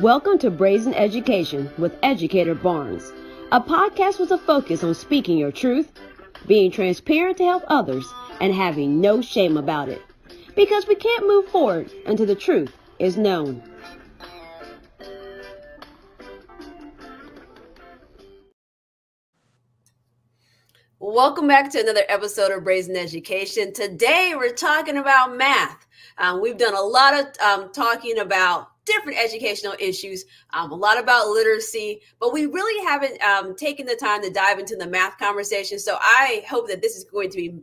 Welcome to Brazen Education with Educator Barnes, a podcast with a focus on speaking your truth, being transparent to help others, and having no shame about it. Because we can't move forward until the truth is known. Welcome back to another episode of Brazen Education. Today we're talking about math. We've done a lot of talking about different educational issues, a lot about literacy, but we really haven't taken the time to dive into the math conversation. So I hope that this is going to be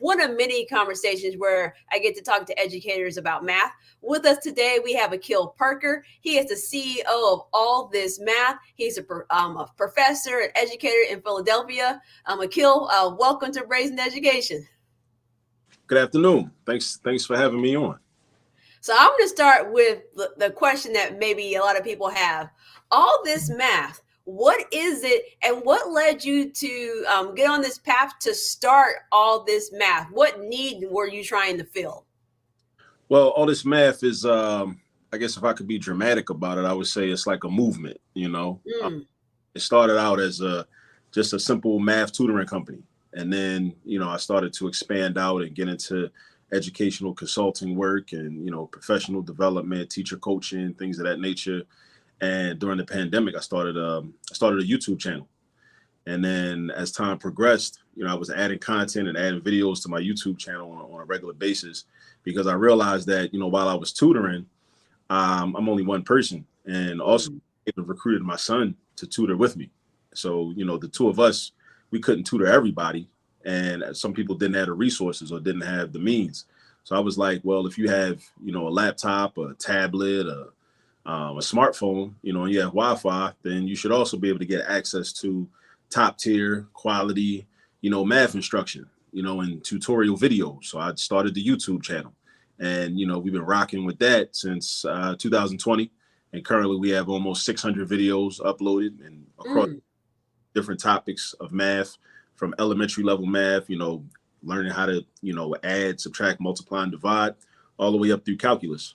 one of many conversations where I get to talk to educators about math. With us today, we have Akil Parker. He is the CEO of All This Math. He's a professor and educator in Philadelphia. Akil, welcome to Brazen Education. Good afternoon. Thanks for having me on. So I'm going to start with the question that maybe a lot of people have. All this math, what is it, and what led you to get on this path to start All This Math? What need were you trying to fill? Well, All This Math is, I guess if I could be dramatic about it, I would say it's like a movement, you know. It started out as just a simple math tutoring company. And then, I started to expand out and get into educational consulting work and, professional development, teacher coaching, things of that nature. And during the pandemic, I started a YouTube channel. And then as time progressed, I was adding content and adding videos to my YouTube channel on a regular basis because I realized that, while I was tutoring, I'm only one person, and also recruited my son to tutor with me. So, the two of us, we couldn't tutor everybody. And some people didn't have the resources or didn't have the means. So I was like, well, if you have, a laptop, a tablet, a smartphone, and you have Wi-Fi, then you should also be able to get access to top tier quality, math instruction, and tutorial videos. So I started the YouTube channel, and, we've been rocking with that since 2020. And currently we have almost 600 videos uploaded and across different topics of math, from elementary level math, learning how to, add, subtract, multiply, and divide, all the way up through calculus.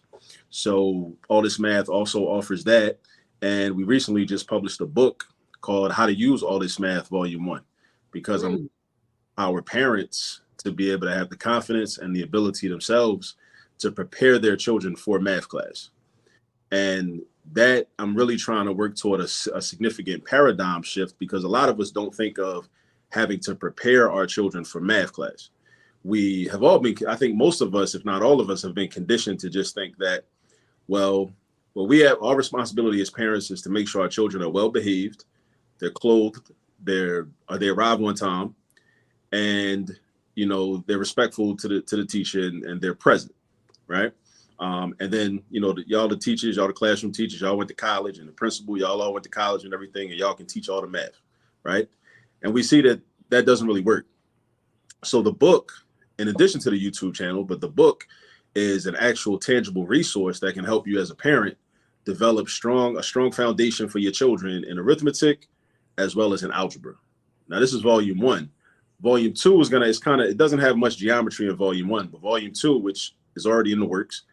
So All This Math also offers that. And we recently just published a book called How to Use All This Math, Volume 1, because I'm our parents to be able to have the confidence and the ability themselves to prepare their children for math class. And that I'm really trying to work toward a significant paradigm shift, because a lot of us don't think of having to prepare our children for math class. We have all been, I think most of us, if not all of us, have been conditioned to just think that, well, we have our responsibility as parents is to make sure our children are well behaved, they're clothed, they arrive on time, and they're respectful to the teacher and they're present, right? And then y'all the teachers, y'all the classroom teachers, y'all went to college, and the principal, y'all all went to college and everything, and y'all can teach all the math, right? And we see that doesn't really work. So the book, in addition to the YouTube channel, but the book is an actual tangible resource that can help you as a parent develop a strong foundation for your children in arithmetic as well as in algebra. Now, this is volume 1. Volume 2 it doesn't have much geometry in volume 1, but volume 2, which is already in the works,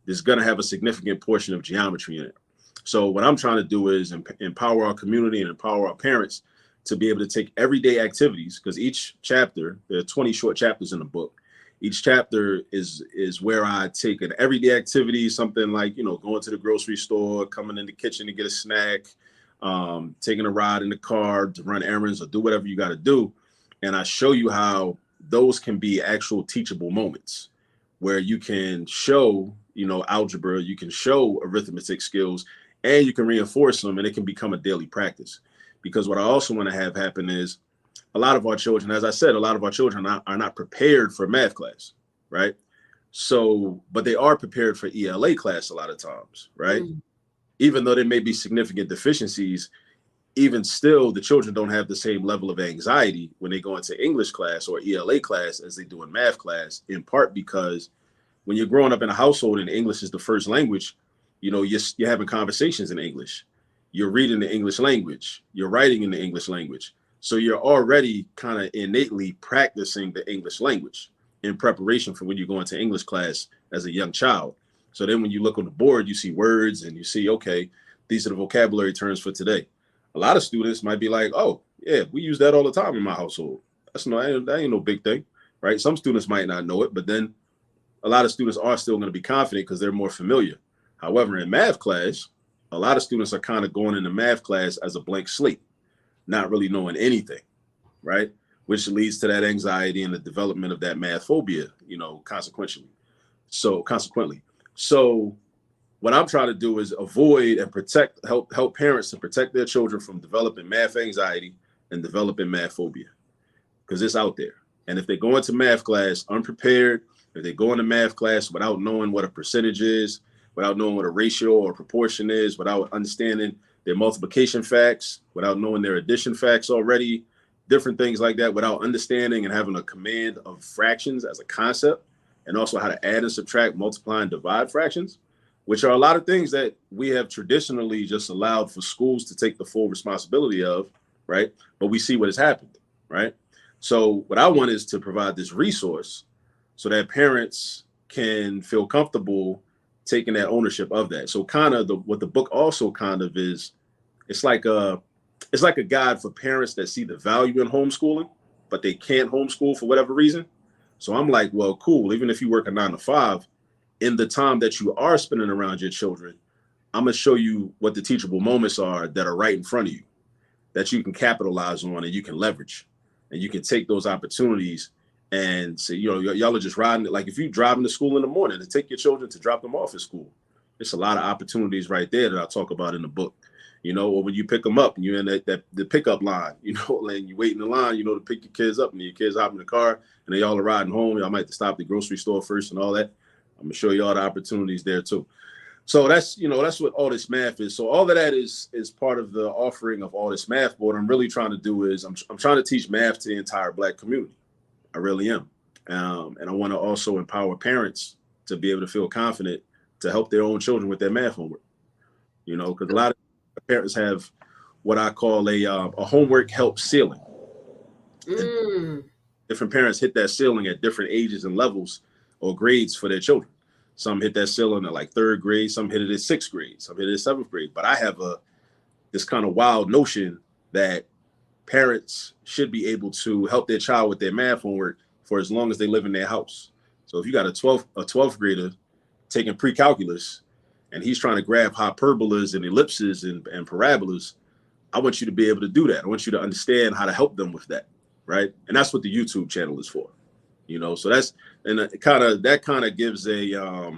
is going to have a significant portion of geometry in it. So what I'm trying to do is empower our community and empower our parents to be able to take everyday activities, because each chapter, there are 20 short chapters in the book. Each chapter is where I take an everyday activity, something like, going to the grocery store, coming in the kitchen to get a snack, taking a ride in the car to run errands or do whatever you got to do. And I show you how those can be actual teachable moments where you can show, algebra, you can show arithmetic skills, and you can reinforce them, and it can become a daily practice. Because what I also want to have happen is a lot of our children, as I said, are not prepared for math class, right? So, but they are prepared for ELA class a lot of times, right? Even though there may be significant deficiencies, even still, the children don't have the same level of anxiety when they go into English class or ELA class as they do in math class, in part because when you're growing up in a household and English is the first language, you're having conversations in English. You're reading the English language, you're writing in the English language. So you're already kind of innately practicing the English language in preparation for when you go into English class as a young child. So then when you look on the board, you see words and you see, okay, These are the vocabulary terms for today. A lot of students might be like, oh, yeah, we use that all the time in my household. That ain't no big thing, right? Some students might not know it, but then a lot of students are still going to be confident because they're more familiar. However, in math class, a lot of students are kind of going into math class as a blank slate, not really knowing anything, right? Which leads to that anxiety and the development of that math phobia, consequently. So what I'm trying to do is avoid and help parents to protect their children from developing math anxiety and developing math phobia, because it's out there. And if they go into math class unprepared, if they go into math class without knowing what a percentage is, without knowing what a ratio or proportion is, without understanding their multiplication facts, without knowing their addition facts already, different things like that, without understanding and having a command of fractions as a concept, and also how to add and subtract, multiply and divide fractions, which are a lot of things that we have traditionally just allowed for schools to take the full responsibility of, right? But we see what has happened, right? So what I want is to provide this resource so that parents can feel comfortable taking that ownership of that. So kind of what the book also kind of is, it's like a guide for parents that see the value in homeschooling, but they can't homeschool for whatever reason. So I'm like, well, cool. Even if you work a 9 to 5, in the time that you are spending around your children, I'm going to show you what the teachable moments are that are right in front of you, that you can capitalize on and you can leverage. And you can take those opportunities and say, y'all are just riding it. Like if you're driving to school in the morning to take your children to drop them off at school, there's a lot of opportunities right there that I talk about in the book. Or when you pick them up and you're in the pickup line, and you wait in the line, to pick your kids up, and your kids hop in the car and they all are riding home. Y'all might have to stop at the grocery store first and all that. I'm gonna show you all the opportunities there too. So that's what All This Math is. So all of that is part of the offering of All This Math. But what I'm really trying to do is I'm trying to teach math to the entire Black community. I really am. And I want to also empower parents to be able to feel confident to help their own children with their math homework. Because a lot of parents have what I call a homework help ceiling. Different parents hit that ceiling at different ages and levels or grades for their children. Some hit that ceiling at like 3rd grade, some hit it at 6th grade, some hit it at 7th grade. But I have this kind of wild notion that parents should be able to help their child with their math homework for as long as they live in their house. So if you got a 12th grader taking pre-calculus and he's trying to grab hyperbolas and ellipses and parabolas, I want you to be able to do that. I want you to understand how to help them with that, right? And that's what the YouTube channel is for. So that's, and that kind of gives a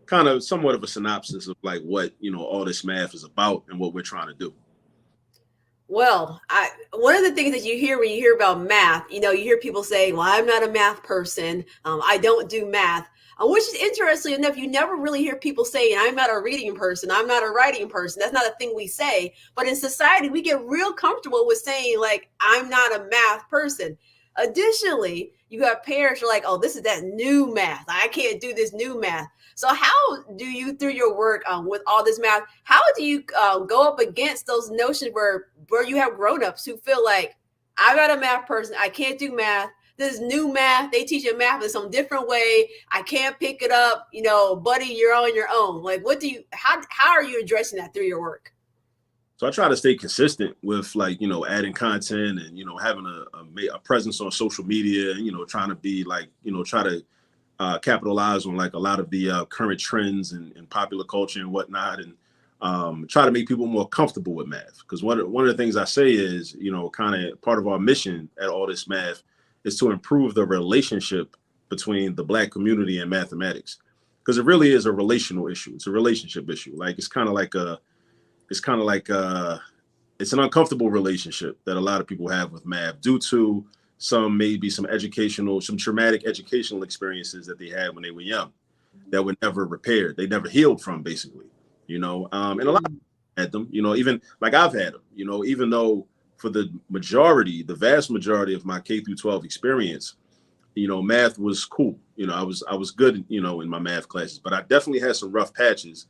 kind of somewhat of a synopsis of like what All This Math is about and what we're trying to do. Well, one of the things that you hear when you hear about math, you hear people say, well, I'm not a math person. I don't do math, which is interesting enough. You never really hear people saying, I'm not a reading person. I'm not a writing person. That's not a thing we say. But in society, we get real comfortable with saying, like, I'm not a math person. Additionally, you have parents who are like, oh, this is that new math. I can't do this new math. So how do you, through your work with All This Math, how do you go up against those notions where you have grownups who feel like, I'm not a math person. I can't do math. This is new math. They teach you math in some different way. I can't pick it up. Buddy, you're on your own. Like, how are you addressing that through your work? So I try to stay consistent with adding content and, having a presence on social media and, trying to be try to capitalize on like a lot of the current trends and popular culture and whatnot, and try to make people more comfortable with math. Because one of the things I say is, kind of part of our mission at All This Math is to improve the relationship between the Black community and mathematics. Because it really is a relational issue. It's a relationship issue. Like it's an uncomfortable relationship that a lot of people have with math due to some traumatic educational experiences that they had when they were young that were never repaired. They never healed from, basically, and a lot of people had them, even like I've had them, even though for the vast majority of my K through 12 experience, math was cool. I was good, in my math classes, but I definitely had some rough patches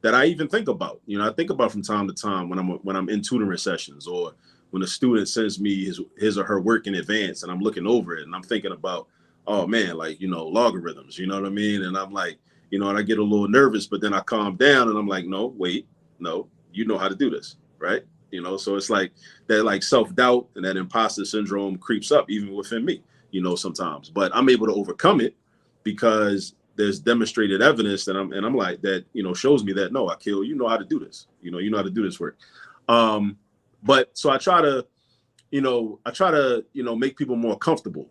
that I even think about. I think about from time to time when I'm in tutoring sessions or when a student sends me his or her work in advance and I'm looking over it and I'm thinking about, oh man, like, logarithms, you know what I mean? And I'm like, and I get a little nervous, but then I calm down and I'm like, no, wait, no, you know how to do this, right? You know, so it's like that, like self-doubt and that imposter syndrome creeps up even within me, you know, sometimes, but I'm able to overcome it because there's demonstrated evidence that I'm like that, you know, shows me that no, Akil, you know how to do this, you know how to do this work. But so I try to, make people more comfortable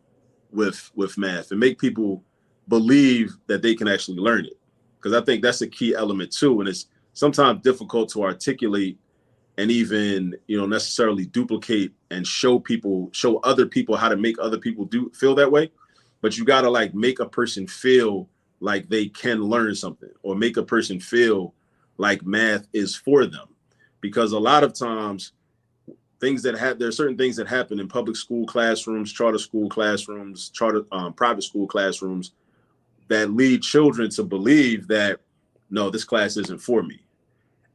with math and make people believe that they can actually learn it. Because I think that's a key element too. And it's sometimes difficult to articulate and even, necessarily duplicate and show other people how to make other people feel that way. But you got to like make a person feel like they can learn something or make a person feel like math is for them. Because a lot of times there are certain things that happen in public school classrooms, charter school classrooms, private school classrooms that lead children to believe that, no, this class isn't for me.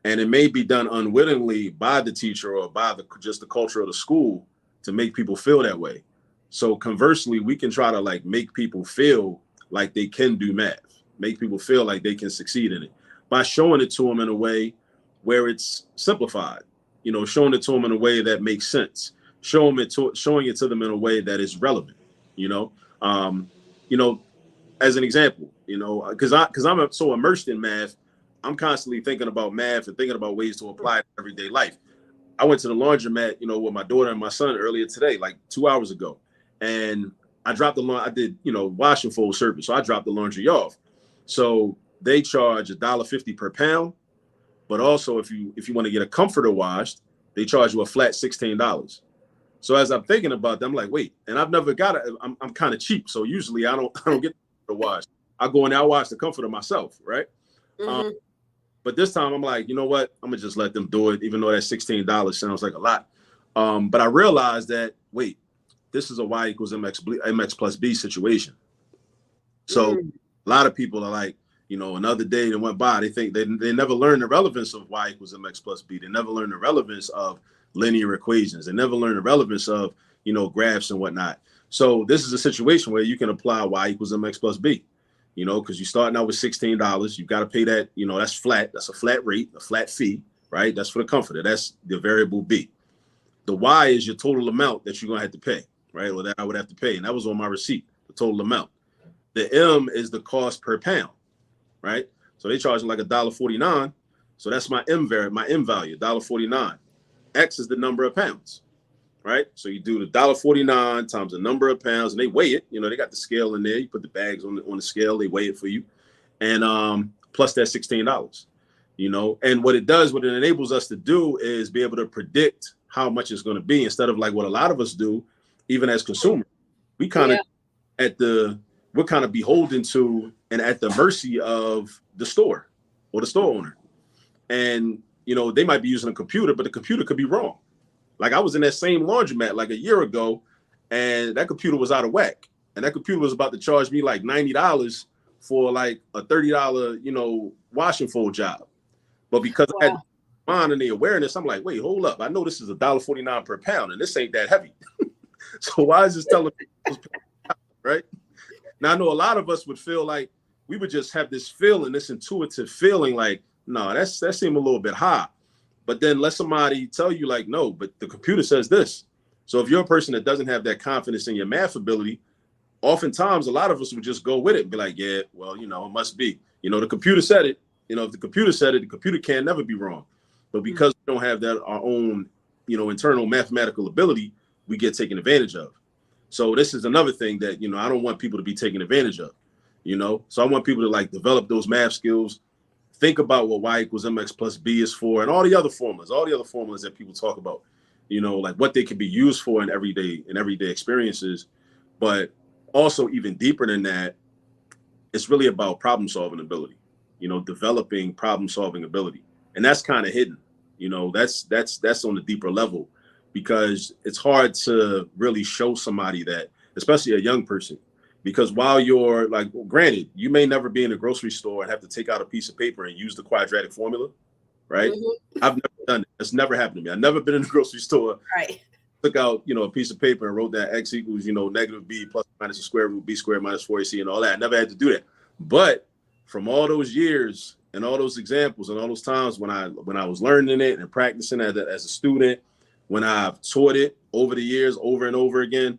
And it may be done unwittingly by the teacher or by just the culture of the school to make people feel that way. So conversely, we can try to like make people feel like they can do math, make people feel like they can succeed in it by showing it to them in a way where it's simplified, showing it to them in a way that makes sense, showing it to them in a way that is relevant, as an example, because I'm so immersed in math, I'm constantly thinking about math and thinking about ways to apply it in everyday life. I went to the laundromat, with my daughter and my son earlier today, like 2 hours ago, and I dropped I did, wash and fold service, so I dropped the laundry off. So they charge $1.50 per pound, but also if you want to get a comforter washed, they charge you a flat $16. So as I'm thinking about that, I'm like, wait, and I've never got it. I'm kind of cheap, so usually I don't get the wash. I go in there, I wash the comforter myself, right? Mm-hmm. But this time I'm like, you know what? I'm gonna just let them do it, even though that $16 sounds like a lot. But I realized that, wait, this is a y equals mx plus b situation. So a lot of people are like, another day that went by, they think they never learned the relevance of y equals mx plus b. They never learned the relevance of linear equations. They never learned the relevance of, graphs and whatnot. So this is a situation where you can apply y equals mx plus b, because you're starting out with $16. You've got to pay that, that's flat. That's a flat rate, a flat fee, right? That's for the comforter. That's the variable b. The y is your total amount that you're going to have to pay, right? Or that I would have to pay. And that was on my receipt, the total amount. The m is the cost per pound, right? So they charge like $1.49. So that's my m value, $1.49. X is the number of pounds, right? So you do the $1.49 times the number of pounds, and they weigh it. They got the scale in there. You put the bags on the scale, they weigh it for you, and plus that $16. And what it enables us to do is be able to predict how much it's going to be instead of like what a lot of us do, even as consumers. We kind of we're kind of beholden to and at the mercy of the store or the store owner. And, they might be using a computer, but the computer could be wrong. Like I was in that same laundromat like a year ago, and that computer was out of whack. And that computer was about to charge me like $90 for like a $30, wash and fold job. But because I had mind and the awareness, I'm like, wait, hold up. I know this is $1.49 per pound, and this ain't that heavy. So why is this telling me, right? Now, I know a lot of us would feel like we would just have this feeling, this intuitive feeling like, no, that seemed a little bit high. But then let somebody tell you like, no, but the computer says this. So if you're a person that doesn't have that confidence in your math ability, oftentimes a lot of us would just go with it and be like, yeah, well, it must be. The computer said it. If the computer said it, the computer can never be wrong. But because we don't have that our own, internal mathematical ability, we get taken advantage of. So this is another thing that, I don't want people to be taken advantage of, So I want people to like develop those math skills, think about what y equals mx plus b is for, and all the other formulas that people talk about, like what they can be used for in everyday experiences. But also even deeper than that, it's really about problem solving ability, developing problem solving ability. And that's kind of hidden, that's on the deeper level, because it's hard to really show somebody that, especially a young person, because while you're like, granted, you may never be in a grocery store and have to take out a piece of paper and use the quadratic formula, right? Mm-hmm. I've never done it. It's never happened to me. I've never been in a grocery store, right? Took out, a piece of paper and wrote that x equals, negative b plus or minus the square root b squared minus 4ac and all that. I never had to do that. But from all those years and all those examples and all those times when I was learning it and practicing it as a student, when I've taught it over the years, over and over again,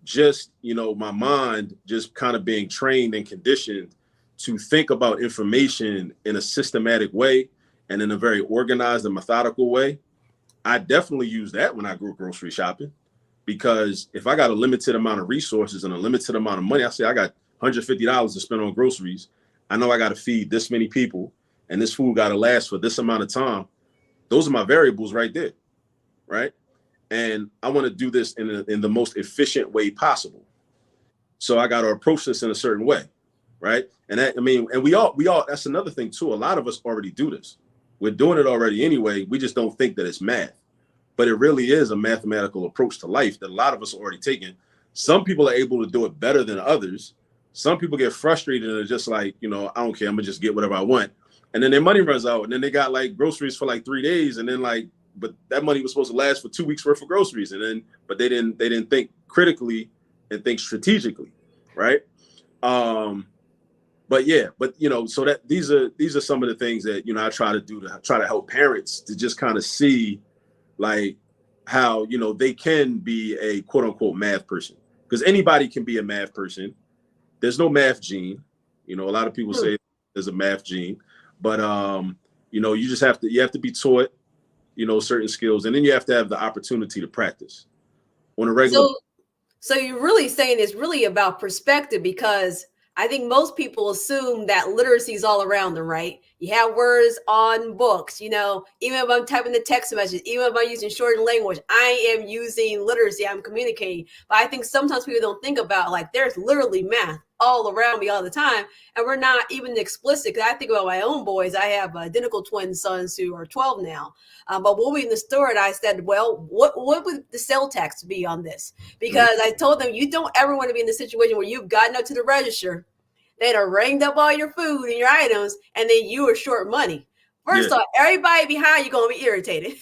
just, my mind just kind of being trained and conditioned to think about information in a systematic way and in a very organized and methodical way. I definitely use that when I go grocery shopping, because if I got a limited amount of resources and a limited amount of money, I say I got $150 to spend on groceries. I know I got to feed this many people and this food got to last for this amount of time. Those are my variables right there. Right. And I want to do this in the most efficient way possible. So I got to approach this in a certain way. Right. And that, and we all, that's another thing too. A lot of us already do this. We're doing it already anyway. We just don't think that it's math, but it really is a mathematical approach to life that a lot of us are already taking. Some people are able to do it better than others. Some people get frustrated and are just like, I don't care. I'm gonna just get whatever I want. And then their money runs out and then they got like groceries for like 3 days. And then but that money was supposed to last for 2 weeks worth of groceries. And then, but they didn't think critically and think strategically. Right. But so that these are some of the things that, I try to do to try to help parents to just kind of see like how, they can be a quote unquote math person, because anybody can be a math person. There's no math gene. A lot of people say there's a math gene, but, you just have to be taught, certain skills, and then you have to have the opportunity to practice on a regular. So you're really saying it's really about perspective, because I think most people assume that literacy is all around them, right? You have words on books, even if I'm typing the text message, even if I'm using shortened language, I am using literacy, I'm communicating. But I think sometimes people don't think about there's literally math all around me all the time. And we're not even explicit. Because I think about my own boys. I have identical twin sons who are 12 now. But we'll be in the store and I said, well, what would the sale tax be on this? Because I told them, you don't ever want to be in the situation where you've gotten up to the register, they'd have ranged up all your food and your items, and then you were short money. First off, everybody behind you going to be irritated.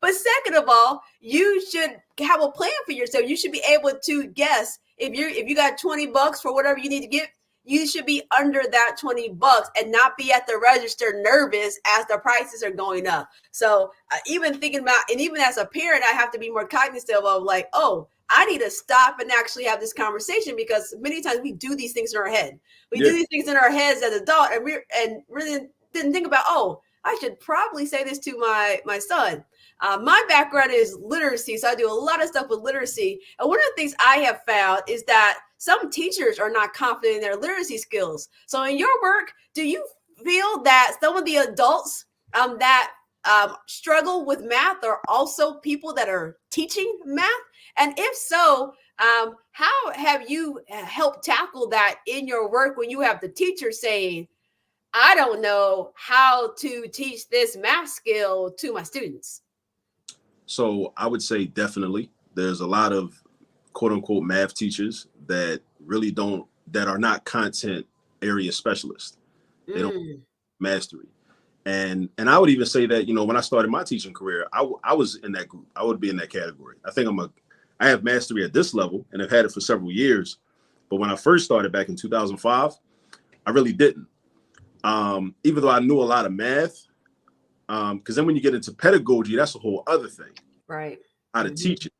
But second of all, you should have a plan for yourself. You should be able to guess if you got $20 for whatever you need to get, you should be under that $20 and not be at the register nervous as the prices are going up. So even thinking about, and even as a parent, I have to be more cognizant of I need to stop and actually have this conversation, because many times we do these things in our head. We do these things in our heads as adults, and really didn't think about, I should probably say this to my son. My background is literacy, so I do a lot of stuff with literacy. And one of the things I have found is that some teachers are not confident in their literacy skills. So in your work, do you feel that some of the adults that struggle with math are also people that are teaching math? And if so, how have you helped tackle that in your work when you have the teacher saying, I don't know how to teach this math skill to my students? So I would say definitely there's a lot of quote unquote math teachers that are not content area specialists. They don't mastery. And I would even say that, when I started my teaching career, I was in that group. I would be in that category. I think I have mastery at this level and I've had it for several years. But when I first started back in 2005, I really didn't. Even though I knew a lot of math, because then when you get into pedagogy, that's a whole other thing. Right. How to teach it.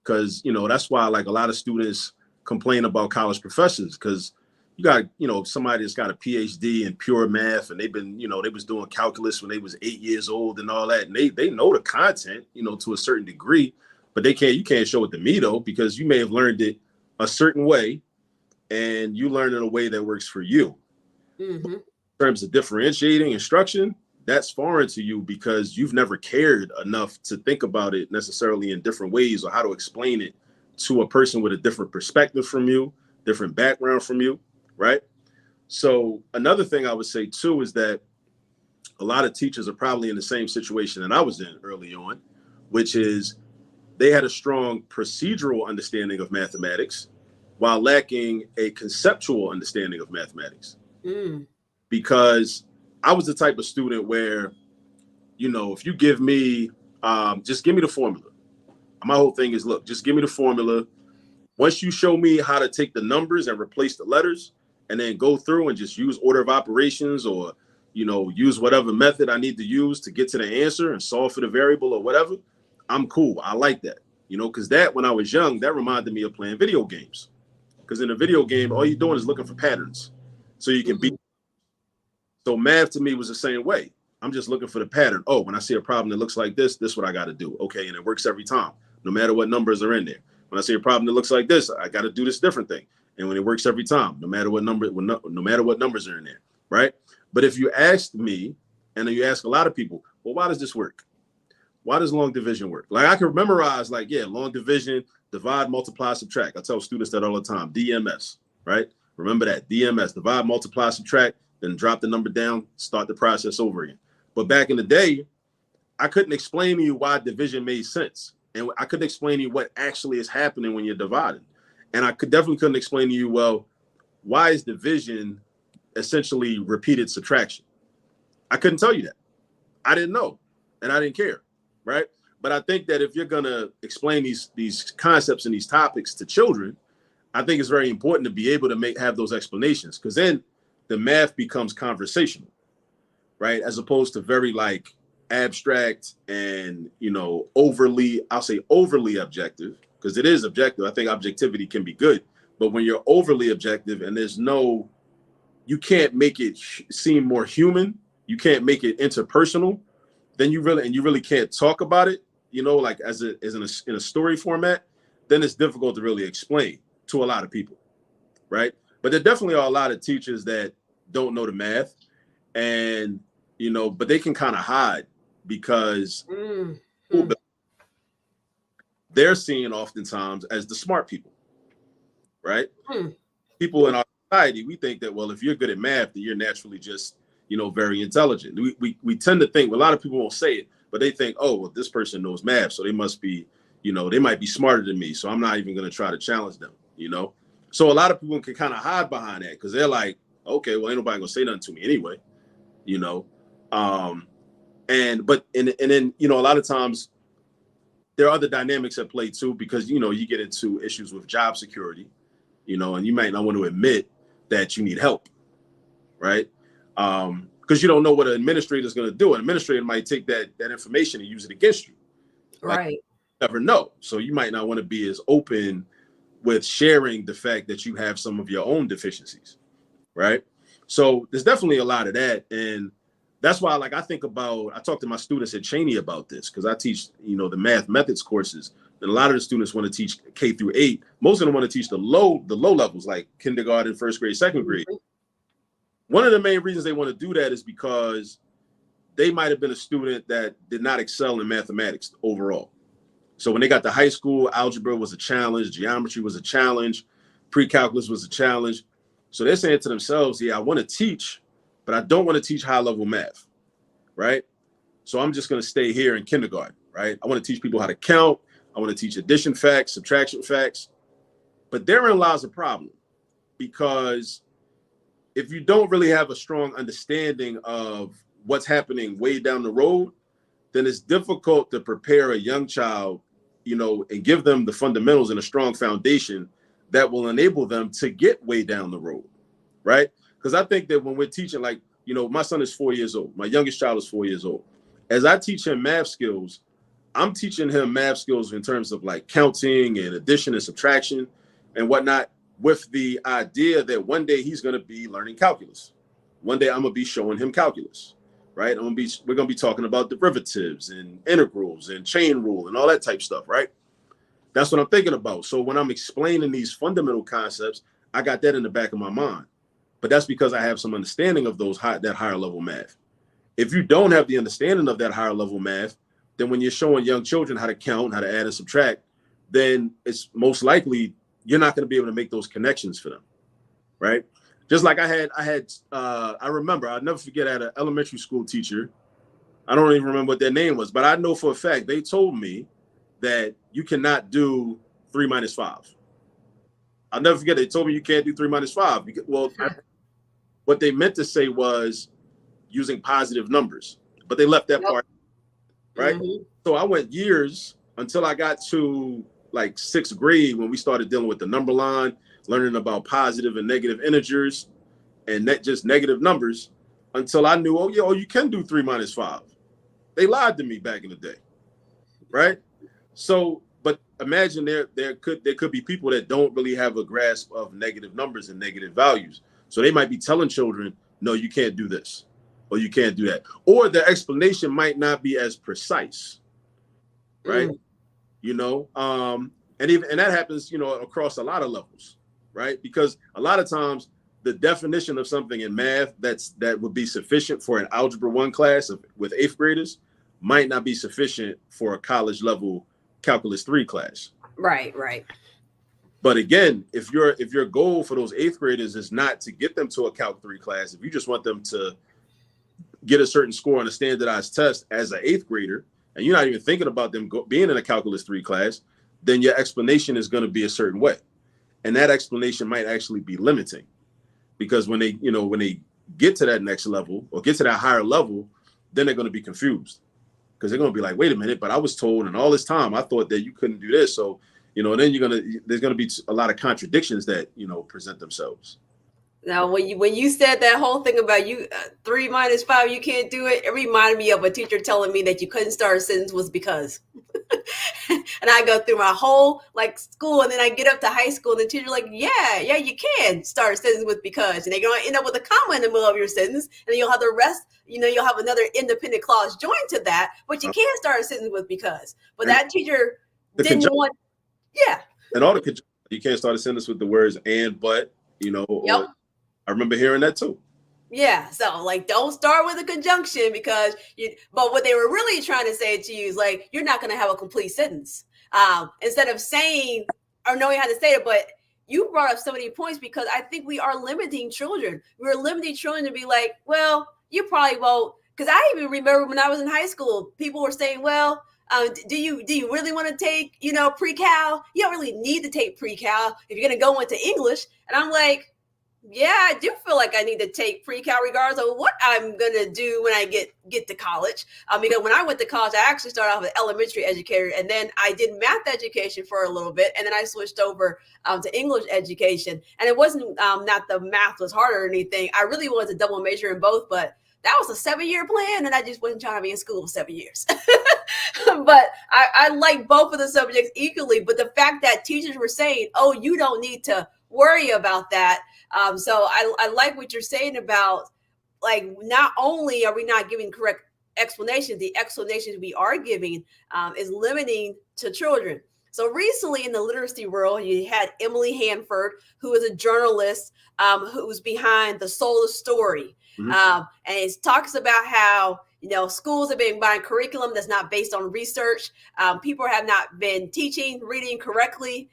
Because, that's why a lot of students complain about college professors, because you got, somebody that's got a PhD in pure math and they've been, they was doing calculus when they was 8 years old and all that. And they know the content, to a certain degree, but you can't show it to me though, because you may have learned it a certain way and you learn in a way that works for you. In terms of differentiating instruction, that's foreign to you because you've never cared enough to think about it necessarily in different ways or how to explain it to a person with a different perspective from you, different background from you, right? So another thing I would say too is that a lot of teachers are probably in the same situation that I was in early on, which is they had a strong procedural understanding of mathematics while lacking a conceptual understanding of mathematics. Because I was the type of student where, if you give me, just give me the formula. My whole thing is, look, just give me the formula. Once you show me how to take the numbers and replace the letters and then go through and just use order of operations or, use whatever method I need to use to get to the answer and solve for the variable or whatever, I'm cool. I like that, because that when I was young, that reminded me of playing video games. Because in a video game, all you're doing is looking for patterns so you can beat. So math to me was the same way. I'm just looking for the pattern. Oh, when I see a problem that looks like this is what I got to do. Okay, and it works every time, no matter what numbers are in there. When I see a problem that looks like this, I got to do this different thing. And when it works every time, no matter what numbers are in there, right? But if you asked me, and you ask a lot of people, well, why does this work? Why does long division work? Like I can memorize, long division, divide, multiply, subtract. I tell students that all the time. DMS, right? Remember that DMS, divide, multiply, subtract, then drop the number down, start the process over again. But back in the day, I couldn't explain to you why division made sense. And I couldn't explain to you what actually is happening when you're dividing. And I definitely couldn't explain to you, well, why is division essentially repeated subtraction? I couldn't tell you that. I didn't know, and I didn't care, right? But I think that if you're going to explain these concepts and these topics to children, I think it's very important to be able to have those explanations, because then the math becomes conversational, right? As opposed to very abstract and, overly objective, because it is objective. I think objectivity can be good, but when you're overly objective and you can't make it seem more human, you can't make it interpersonal, then you really can't talk about it, as in a story format, then it's difficult to really explain to a lot of people, right? But there definitely are a lot of teachers that don't know the math, and but they can kind of hide because they're seen oftentimes as the smart people, right? People in our society, we think that, well, if you're good at math, then you're naturally just very intelligent. We tend to think, well, a lot of people won't say it, but they think, oh, well, this person knows math, so they must be, they might be smarter than me, so I'm not even going to try to challenge them, So a lot of people can kind of hide behind that because they're like, okay, well, ain't nobody gonna say nothing to me anyway, but then a lot of times there are other dynamics at play too, because you get into issues with job security, and you might not want to admit that you need help, right? Because you don't know what an administrator is going to do. An administrator might take that information and use it against you, right? You never know. So you might not want to be as open with sharing the fact that you have some of your own deficiencies, right? So there's definitely a lot of that, and that's why, I talk to my students at Cheney about this, because I teach, the math methods courses, and a lot of the students want to teach K through 8. Most of them want to teach the low levels, like kindergarten, first grade, second grade. One of the main reasons they want to do that is because they might have been a student that did not excel in mathematics overall. So when they got to high school, algebra was a challenge, geometry was a challenge, pre-calculus was a challenge. So they're saying to themselves, yeah, I want to teach, but I don't want to teach high-level math, right? So I'm just going to stay here in kindergarten, right? I want to teach people how to count. I want to teach addition facts, subtraction facts. But therein lies a problem, because if you don't really have a strong understanding of what's happening way down the road, then it's difficult to prepare a young child, and give them the fundamentals and a strong foundation that will enable them to get way down the road, right? Because I think that when we're teaching, my son is 4 years old. My youngest child is 4 years old. As I teach him math skills, I'm teaching him math skills in terms of counting and addition and subtraction and whatnot, with the idea that one day he's going to be learning calculus. One day I'm going to be showing him calculus, right? We're going to be talking about derivatives and integrals and chain rule and all that type stuff, right? That's what I'm thinking about. So when I'm explaining these fundamental concepts, I got that in the back of my mind. But that's because I have some understanding of that higher level math. If you don't have the understanding of that higher level math, then when you're showing young children how to count, how to add and subtract, then it's most likely you're not going to be able to make those connections for them, right? Just like I remember, I'll never forget, I had an elementary school teacher. I don't even remember what their name was, but I know for a fact they told me that you cannot do 3 minus 5. I'll never forget, they told me you can't do 3 minus 5. What they meant to say was using positive numbers, but they left that part, right? So I went years until I got to 6th grade when we started dealing with the number line, learning about positive and negative integers and just negative numbers. until I knew, oh yeah, oh, you can do 3 minus 5. They lied to me back in the day, right? So, but imagine there could be people that don't really have a grasp of negative numbers and negative values. So they might be telling children, no, you can't do this, or you can't do that, or the explanation might not be as precise, right? You know, and that happens, you know, across a lot of levels, right? Because a lot of times the definition of something in math that would be sufficient for an algebra 1 class with 8th graders might not be sufficient for a college level calculus 3 class. Right, right. But again, if your goal for those 8th graders is not to get them to a calc 3 class, if you just want them to get a certain score on a standardized test as an 8th grader, and you're not even thinking about them being in a calculus 3 class, then your explanation is going to be a certain way. And that explanation might actually be limiting, because when they get to that next level or get to that higher level, then they're going to be confused, because they're going to be like, wait a minute, but I was told, and all this time I thought that you couldn't do this. So, you know, then there's going to be a lot of contradictions that, you know, present themselves. Now, when you said that whole thing about 3 minus 5, you can't do it, it reminded me of a teacher telling me that you couldn't start a sentence was because. And I go through my whole like school, and then I get up to high school, and the teacher like, yeah, you can start a sentence with because, and they're going to end up with a comma in the middle of your sentence, and then you'll have the rest. You know, you'll have another independent clause joined to that, but you can't start a sentence with because. But that teacher didn't want, and all the you can't start a sentence with the words and, but, you know, or I remember hearing that too. Yeah, so like don't start with a conjunction because but what they were really trying to say to you is like you're not going to have a complete sentence. Instead of saying or knowing how to say it, but you brought up so many points because I think we are limiting children. We're limiting children to be like, well, you probably won't. Because I even remember when I was in high school, people were saying, well, do you really want to take, you know, pre-cal? You don't really need to take pre-cal if you're going to go into English. And I'm like, yeah, I do feel like I need to take pre-cal regardless of what I'm going to do when I get to college. Because when I went to college, I actually started off as an elementary educator, and then I did math education for a little bit, and then I switched over to English education. And it wasn't not the math was harder or anything. I really wanted to double major in both, but that was a 7-year plan, and I just wasn't trying to be in school for 7 years. But I like both of the subjects equally. But the fact that teachers were saying, oh, you don't need to worry about that. So I like what you're saying about, like, not only are we not giving correct explanations, the explanations we are giving is limiting to children. So recently in the literacy world, you had Emily Hanford, who is a journalist who's behind The Soul of Story. And it talks about how, you know, schools have been buying curriculum that's not based on research. People have not been teaching reading correctly.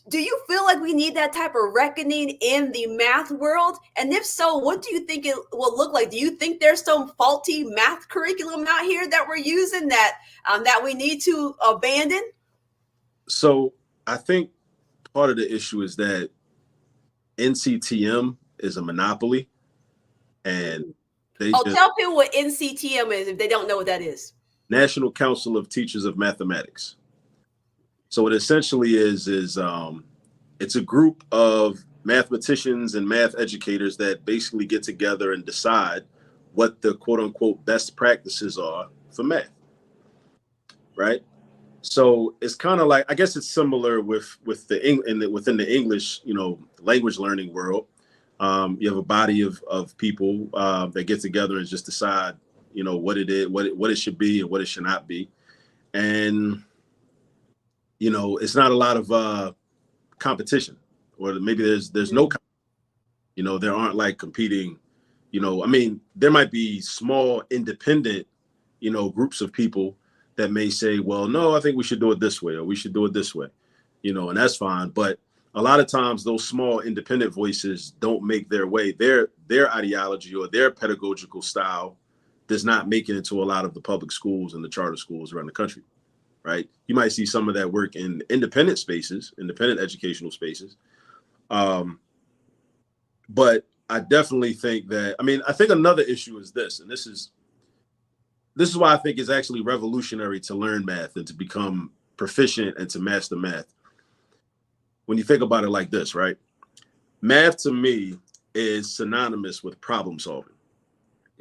Do you feel like we need that type of reckoning in the math world? And if so, what do you think it will look like? Do you think there's some faulty math curriculum out here that we're using that we need to abandon? So I think part of the issue is that NCTM is a monopoly, and tell people what NCTM is if they don't know what that is. National Council of Teachers of Mathematics. So what it essentially is it's a group of mathematicians and math educators that basically get together and decide what the quote unquote best practices are for math, right? So it's kind of like, I guess it's similar within the English, you know, language learning world. You have a body of people that get together and just decide, you know, what it is, what it should be and what it should not be. And you know, it's not a lot of competition, or maybe there's no, you know, there aren't like competing, you know, I mean, there might be small independent, you know, groups of people that may say, well, no, I think we should do it this way, or we should do it this way, you know, and that's fine. But a lot of times those small independent voices don't make their way. Their ideology or their pedagogical style does not make it into a lot of the public schools and the charter schools around the country. Right. You might see some of that work in independent spaces, independent educational spaces. But I definitely think that, I mean, I think another issue is this, and this is why I think it's actually revolutionary to learn math and to become proficient and to master math. When you think about it like this, right? Math to me is synonymous with problem solving.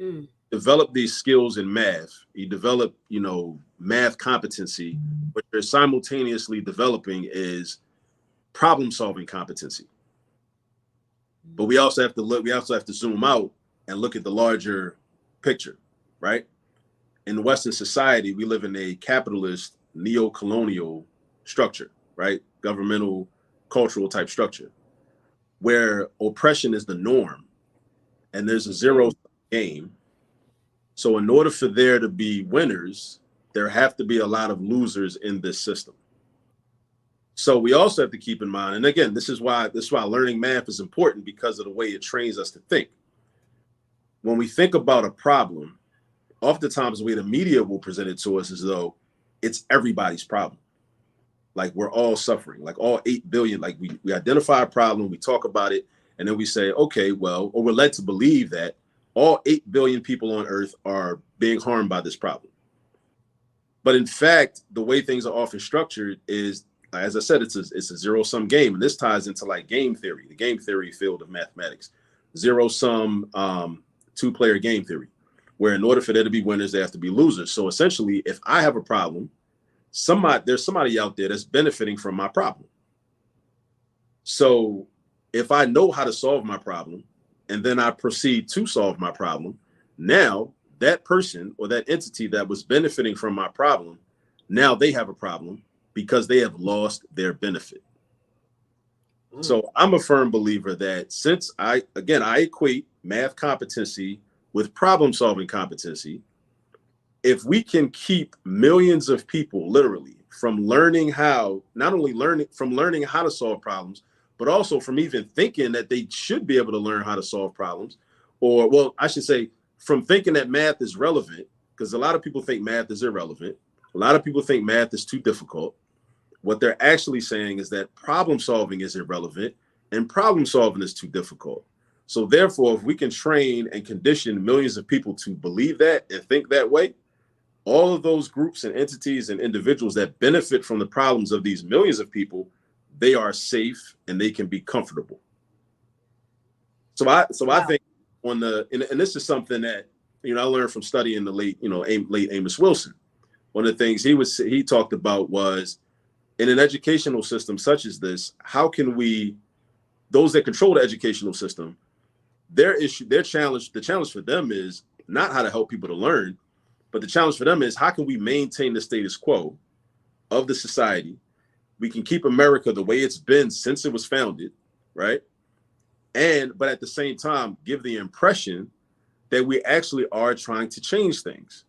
Mm. Develop these skills in math. You develop, math competency. What you're simultaneously developing is problem solving competency. But we also have to zoom out and look at the larger picture, right? In Western society, we live in a capitalist, neo-colonial structure, right? Governmental, cultural type structure, where oppression is the norm and there's a zero game. So in order for there to be winners, there have to be a lot of losers in this system. So we also have to keep in mind, and again, this is why learning math is important, because of the way it trains us to think. When we think about a problem, oftentimes the way the media will present it to us is though it's everybody's problem. Like we're all suffering, like all 8 billion, like we identify a problem, we talk about it, and then we say, okay, well, or we're led to believe that all 8 billion people on earth are being harmed by this problem. But in fact, the way things are often structured is, as I said, it's a zero-sum game. And this ties into like game theory, the game theory field of mathematics, zero-sum two-player game theory, where in order for there to be winners, there have to be losers. So essentially, if I have a problem, there's somebody out there that's benefiting from my problem. So if I know how to solve my problem, and then I proceed to solve my problem, now that person or that entity that was benefiting from my problem, now they have a problem because they have lost their benefit. So I'm a firm believer that since I equate math competency with problem solving competency, if we can keep millions of people literally from learning how, not only learning how to solve problems, but also from even thinking that they should be able to learn how to solve problems, or, well, I should say from thinking that math is relevant, because a lot of people think math is irrelevant. A lot of people think math is too difficult. What they're actually saying is that problem solving is irrelevant and problem solving is too difficult. So therefore, if we can train and condition millions of people to believe that and think that way, all of those groups and entities and individuals that benefit from the problems of these millions of people, they are safe and they can be comfortable. So I think and this is something that, I learned from studying the late Amos Wilson. One of the things he talked about was, in an educational system such as this, how can those that control the educational system, the challenge for them is not how to help people to learn, but the challenge for them is how can we maintain the status quo of the society? We can keep America the way it's been since it was founded, right? But at the same time, give the impression that we actually are trying to change things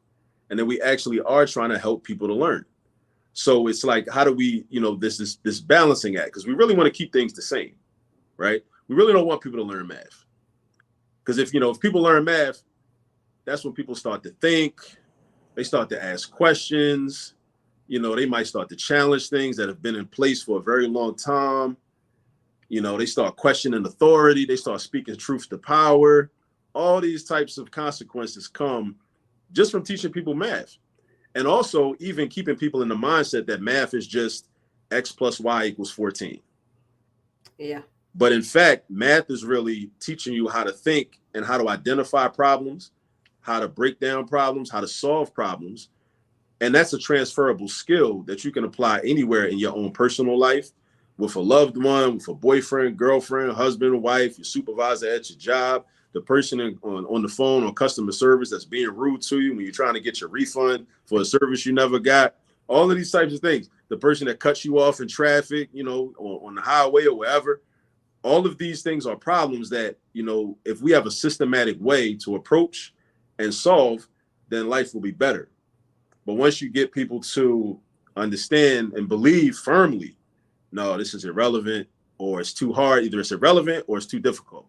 and that we actually are trying to help people to learn. So it's like, how do we, this balancing act? Because we really want to keep things the same, right? We really don't want people to learn math. Because if people learn math, that's when people start to think, they start to ask questions, they might start to challenge things that have been in place for a very long time. They start questioning authority, they start speaking truth to power. All these types of consequences come just from teaching people math. And also even keeping people in the mindset that math is just X plus Y equals 14. Yeah. But in fact, math is really teaching you how to think and how to identify problems, how to break down problems, how to solve problems. And that's a transferable skill that you can apply anywhere in your own personal life, with a loved one, with a boyfriend, girlfriend, husband, wife, your supervisor at your job, the person on the phone on customer service that's being rude to you when you're trying to get your refund for a service you never got. All of these types of things. The person that cuts you off in traffic, on the highway or wherever. All of these things are problems that, if we have a systematic way to approach and solve, then life will be better. But once you get people to understand and believe firmly, no, this is irrelevant, or it's too hard, either it's irrelevant or it's too difficult,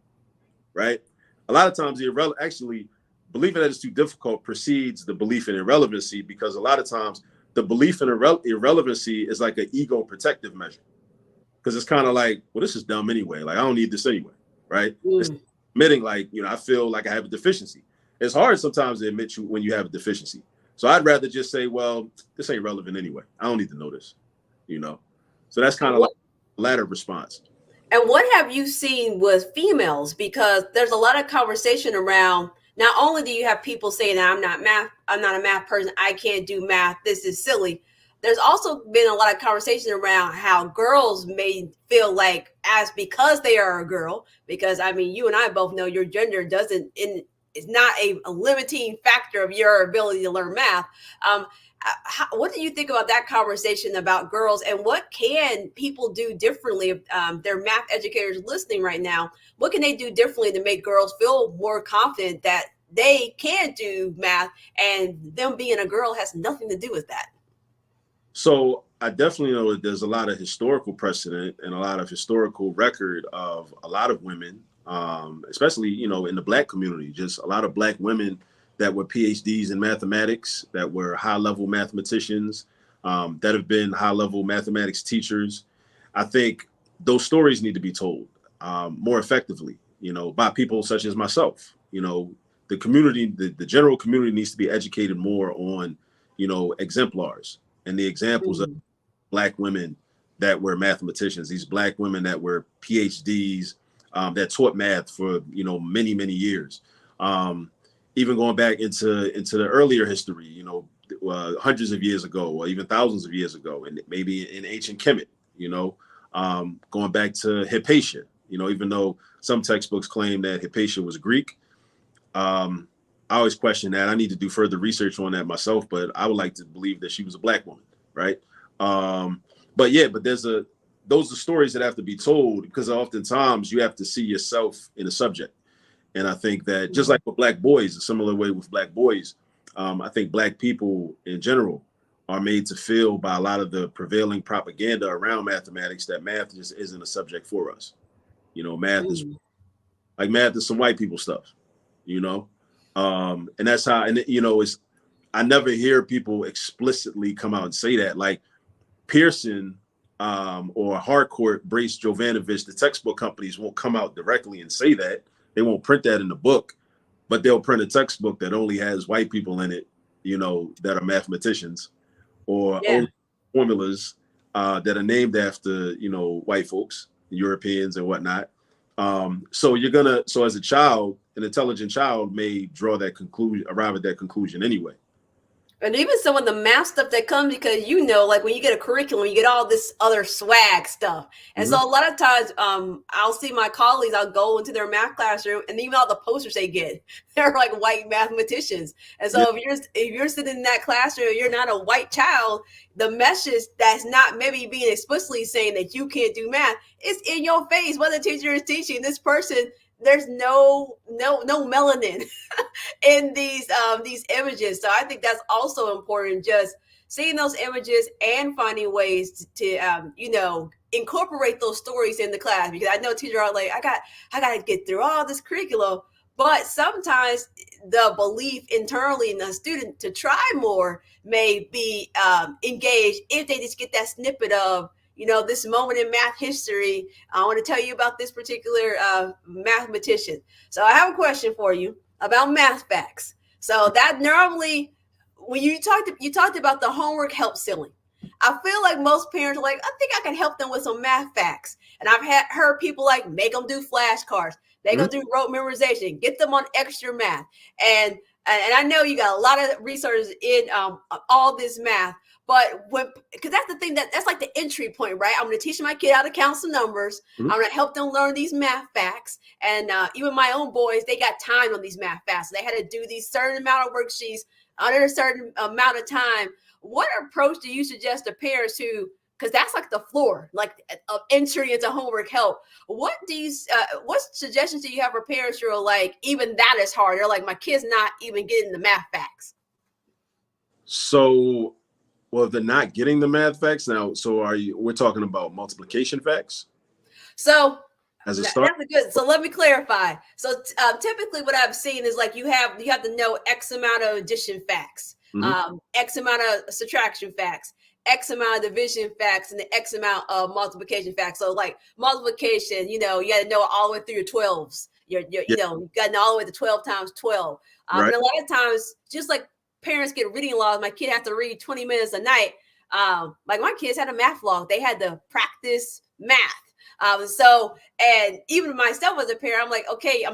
right? A lot of times actually believing that it's too difficult precedes the belief in irrelevancy, because a lot of times the belief in irrelevancy is like an ego protective measure. Because it's kind of like, well, this is dumb anyway. Like, I don't need this anyway, right? It's admitting like, I feel like I have a deficiency. It's hard sometimes to admit when you have a deficiency. So I'd rather just say, well, this ain't relevant anyway. I don't need to know this, So that's kind of like the latter response. And what have you seen with females? Because there's a lot of conversation around Not only do you have people saying that I'm not a math person, I can't do math, this is silly. There's also been a lot of conversation around how girls may feel like, as because they are a girl, because I mean, you and I both know your gender doesn't in is not a limiting factor of your ability to learn math. Um, what do you think about that conversation about girls, and what can people do differently if they're math educators listening right now? What can they do differently to make girls feel more confident that they can do math, and them being a girl has nothing to do with that? So I definitely know that there's a lot of historical precedent and a lot of historical record of a lot of women, especially, in the Black community, just a lot of Black women that were PhDs in mathematics, that were high level mathematicians, that have been high level mathematics teachers. I think those stories need to be told more effectively, by people such as myself. The community, the general community needs to be educated more on, exemplars and the examples of Mm. Black women that were mathematicians, these Black women that were PhDs, that taught math for many years. Even going back into the earlier history, hundreds of years ago, or even thousands of years ago, and maybe in ancient Kemet, going back to Hypatia. Even though some textbooks claim that Hypatia was Greek, I always question that. I need to do further research on that myself, but I would like to believe that she was a Black woman, right? But those are stories that have to be told, because oftentimes you have to see yourself in a subject. And I think that just like with Black boys, a similar way with Black boys, I think Black people in general are made to feel by a lot of the prevailing propaganda around mathematics that math just isn't a subject for us. Mm. Math is some white people stuff, and that's how, and it's, I never hear people explicitly come out and say that. Like Pearson, or Harcourt, Brace, Jovanovich, the textbook companies won't come out directly and say that. They won't print that in the book, but they'll print a textbook that only has white people in it, that are mathematicians, or Yeah. only formulas that are named after, white folks, Europeans and whatnot. So as a child, an intelligent child may arrive at that conclusion anyway. And even some of the math stuff that comes, because like when you get a curriculum, you get all this other swag stuff. And so Mm-hmm. a lot of times, I'll see my colleagues, I'll go into their math classroom, and even all the posters they get, they're like white mathematicians. And Yeah. so if you're sitting in that classroom, you're not a white child, the message that's not maybe being explicitly saying that you can't do math, it's in your face. What the teacher is teaching this person, there's no melanin in these images. So I think that's also important. Just seeing those images and finding ways to incorporate those stories in the class, because I know teachers are like, I got to get through all this curriculum. But sometimes the belief internally in the student to try more may be engaged if they just get that snippet of, this moment in math history. I want to tell you about this particular mathematician. So I have a question for you about math facts. So that normally, when you talked about the homework help ceiling, I feel like most parents are like, I think I can help them with some math facts. And I've heard people like, make them do flashcards, make them Mm-hmm. do rote memorization, get them on extra math. And I know you got a lot of resources in all this math, but because that's the thing, that's like the entry point, right? I'm going to teach my kid how to count some numbers. Mm-hmm. I'm going to help them learn these math facts. And even my own boys, they got time on these math facts. They had to do these certain amount of worksheets under a certain amount of time. What approach do you suggest to parents who, because that's like the floor, like of entry into homework help? What suggestions do you have for parents who are like, even that is hard? They're like, my kid's not even getting the math facts. So, well, if they're not getting the math facts now, so we're talking about multiplication facts So as a start? that's a good. So let me clarify. So typically, what I've seen is like you have to know X amount of addition facts, Mm-hmm. X amount of subtraction facts, X amount of division facts, and the X amount of multiplication facts. So like multiplication, you got to know all the way through your 12s. Yeah. You got to know all the way to 12 times 12. And Right. a lot of times, just like parents get reading logs, my kid has to read 20 minutes a night. Like my kids had a math log. They had to practice math. And even myself as a parent, I'm like, okay,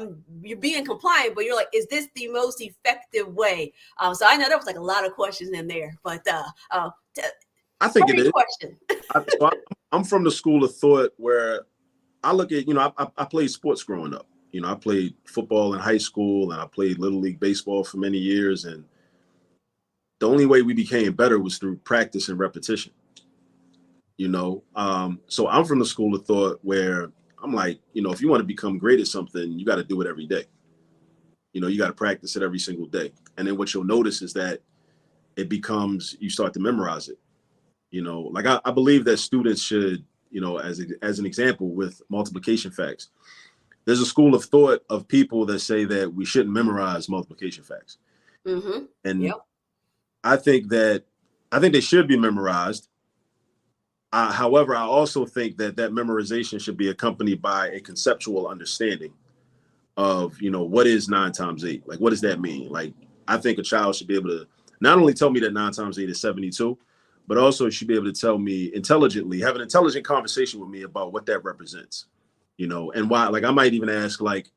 you're being compliant, but you're like, is this the most effective way? So I know there was like a lot of questions in there, but I think it is. question. I'm from the school of thought where I look at, I played sports growing up. I played football in high school and I played Little League baseball for many years. And the only way we became better was through practice and repetition. So I'm from the school of thought where I'm like, if you want to become great at something, you got to do it every day. You got to practice it every single day. And then what you'll notice is that you start to memorize it. Like I believe that students should, as an example with multiplication facts, there's a school of thought of people that say that we shouldn't memorize multiplication facts. Mm-hmm. And yep. I think they should be memorized. However, I also think that memorization should be accompanied by a conceptual understanding of, what is 9 times 8? Like, what does that mean? Like, I think a child should be able to not only tell me that 9 times 8 is 72, but also should be able to tell me intelligently, have an intelligent conversation with me about what that represents, and why. Like, I might even ask, like,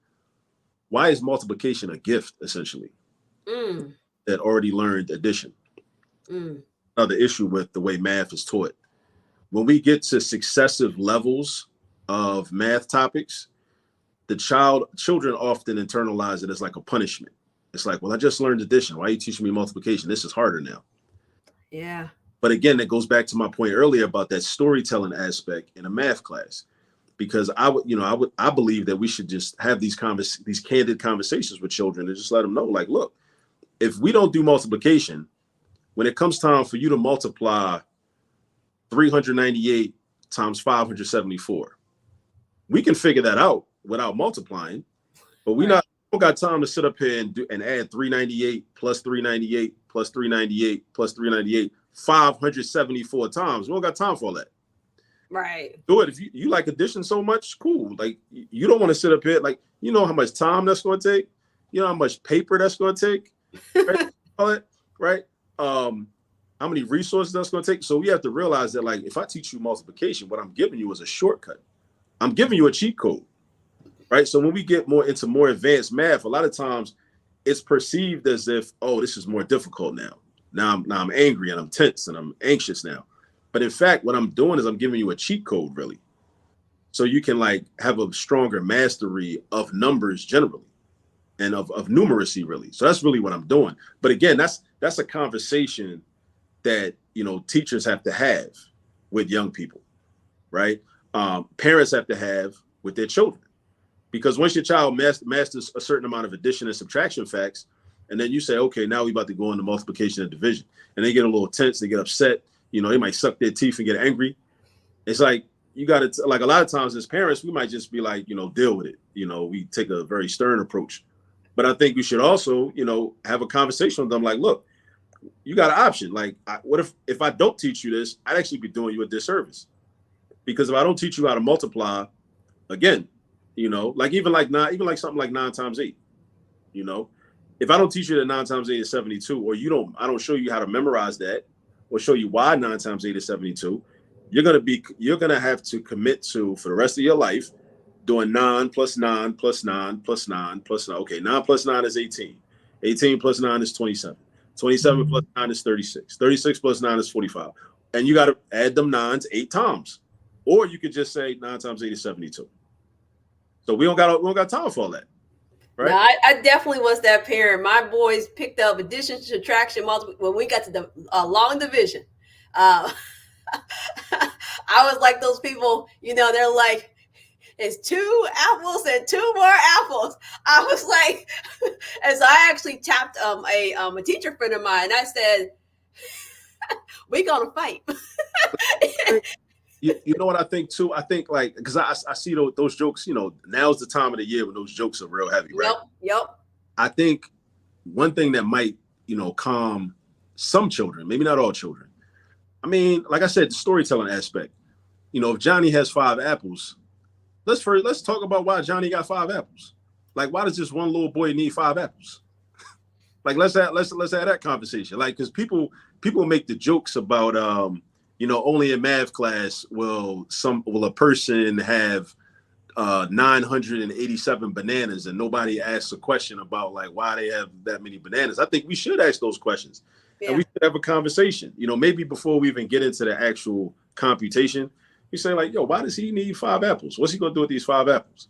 why is multiplication a gift, essentially, that already learned addition? Another issue with the way math is taught. When we get to successive levels of math topics, children often internalize it as like a punishment. It's like, well, I just learned addition. Why are you teaching me multiplication? This is harder now. Yeah. But again, it goes back to my point earlier about that storytelling aspect in a math class, because I believe that we should just have these candid conversations with children and just let them know, like, look, if we don't do multiplication, when it comes time for you to multiply 398 times 574, we can figure that out without multiplying, but we don't got time to sit up here and add 398 plus 398 plus 398 plus 398 574 times. We don't got time for all that. Right. Do it. If you like addition so much, cool. Like, you don't want to sit up here, like, how much time that's going to take, how much paper that's going to take, right? Right? How many resources that's going to take. So we have to realize that, like, if I teach you multiplication, what I'm giving you is a shortcut. I'm giving you a cheat code, right? So when we get into more advanced math, a lot of times it's perceived as if, oh, this is more difficult now. Now I'm angry and I'm tense and I'm anxious now. But in fact, what I'm doing is I'm giving you a cheat code, really. So you can, like, have a stronger mastery of numbers generally and of numeracy, really. So that's really what I'm doing. But again, that's a conversation that, teachers have to have with young people, right? Parents have to have with their children, because once your child masters a certain amount of addition and subtraction facts, and then you say, okay, now we about to go into multiplication and division, and they get a little tense, they get upset, they might suck their teeth and get angry. It's like, you got to, like, a lot of times as parents, we might just be like, deal with it. We take a very stern approach. But I think we should also, have a conversation with them, like, look, you got an option. Like, what if I don't teach you this, I'd actually be doing you a disservice. Because if I don't teach you how to multiply, again, like even like something like 9 times 8, if I don't teach you that 9 times 8 is 72, or I don't show you how to memorize that, or show you why 9 times 8 is 72, you're gonna have to commit to, for the rest of your life, doing 9 plus 9 plus 9 plus 9 plus 9. Okay, 9 plus 9 is 18. 18 plus 9 is 27. 27 plus 9 is 36. 36 plus 9 is 45. And you got to add them 9s 8 times. Or you could just say 9 times 8 is 72. So we don't got time for all that. Right? No, I definitely was that parent. My boys picked up addition, subtraction, multiple. When we got to the long division, I was like those people, they're like, it's 2 apples and 2 more apples. I was like, as I actually tapped a teacher friend of mine, I said, we gonna fight. You know what I think too? I think, like, because I see those jokes, now's the time of the year when those jokes are real heavy, right? Yep. I think one thing that might, calm some children, maybe not all children. I mean, like I said, the storytelling aspect. If Johnny has 5 apples, let's talk about why Johnny got 5 apples. Like, why does this one little boy need 5 apples? Like, let's have that conversation. Like, because people make the jokes about only in math class will a person have 987 bananas, and nobody asks a question about like why they have that many bananas. I think we should ask those questions, and we should have a conversation. Maybe before we even get into the actual computation, you say like, yo, why does he need 5 apples? What's he gonna do with these 5 apples?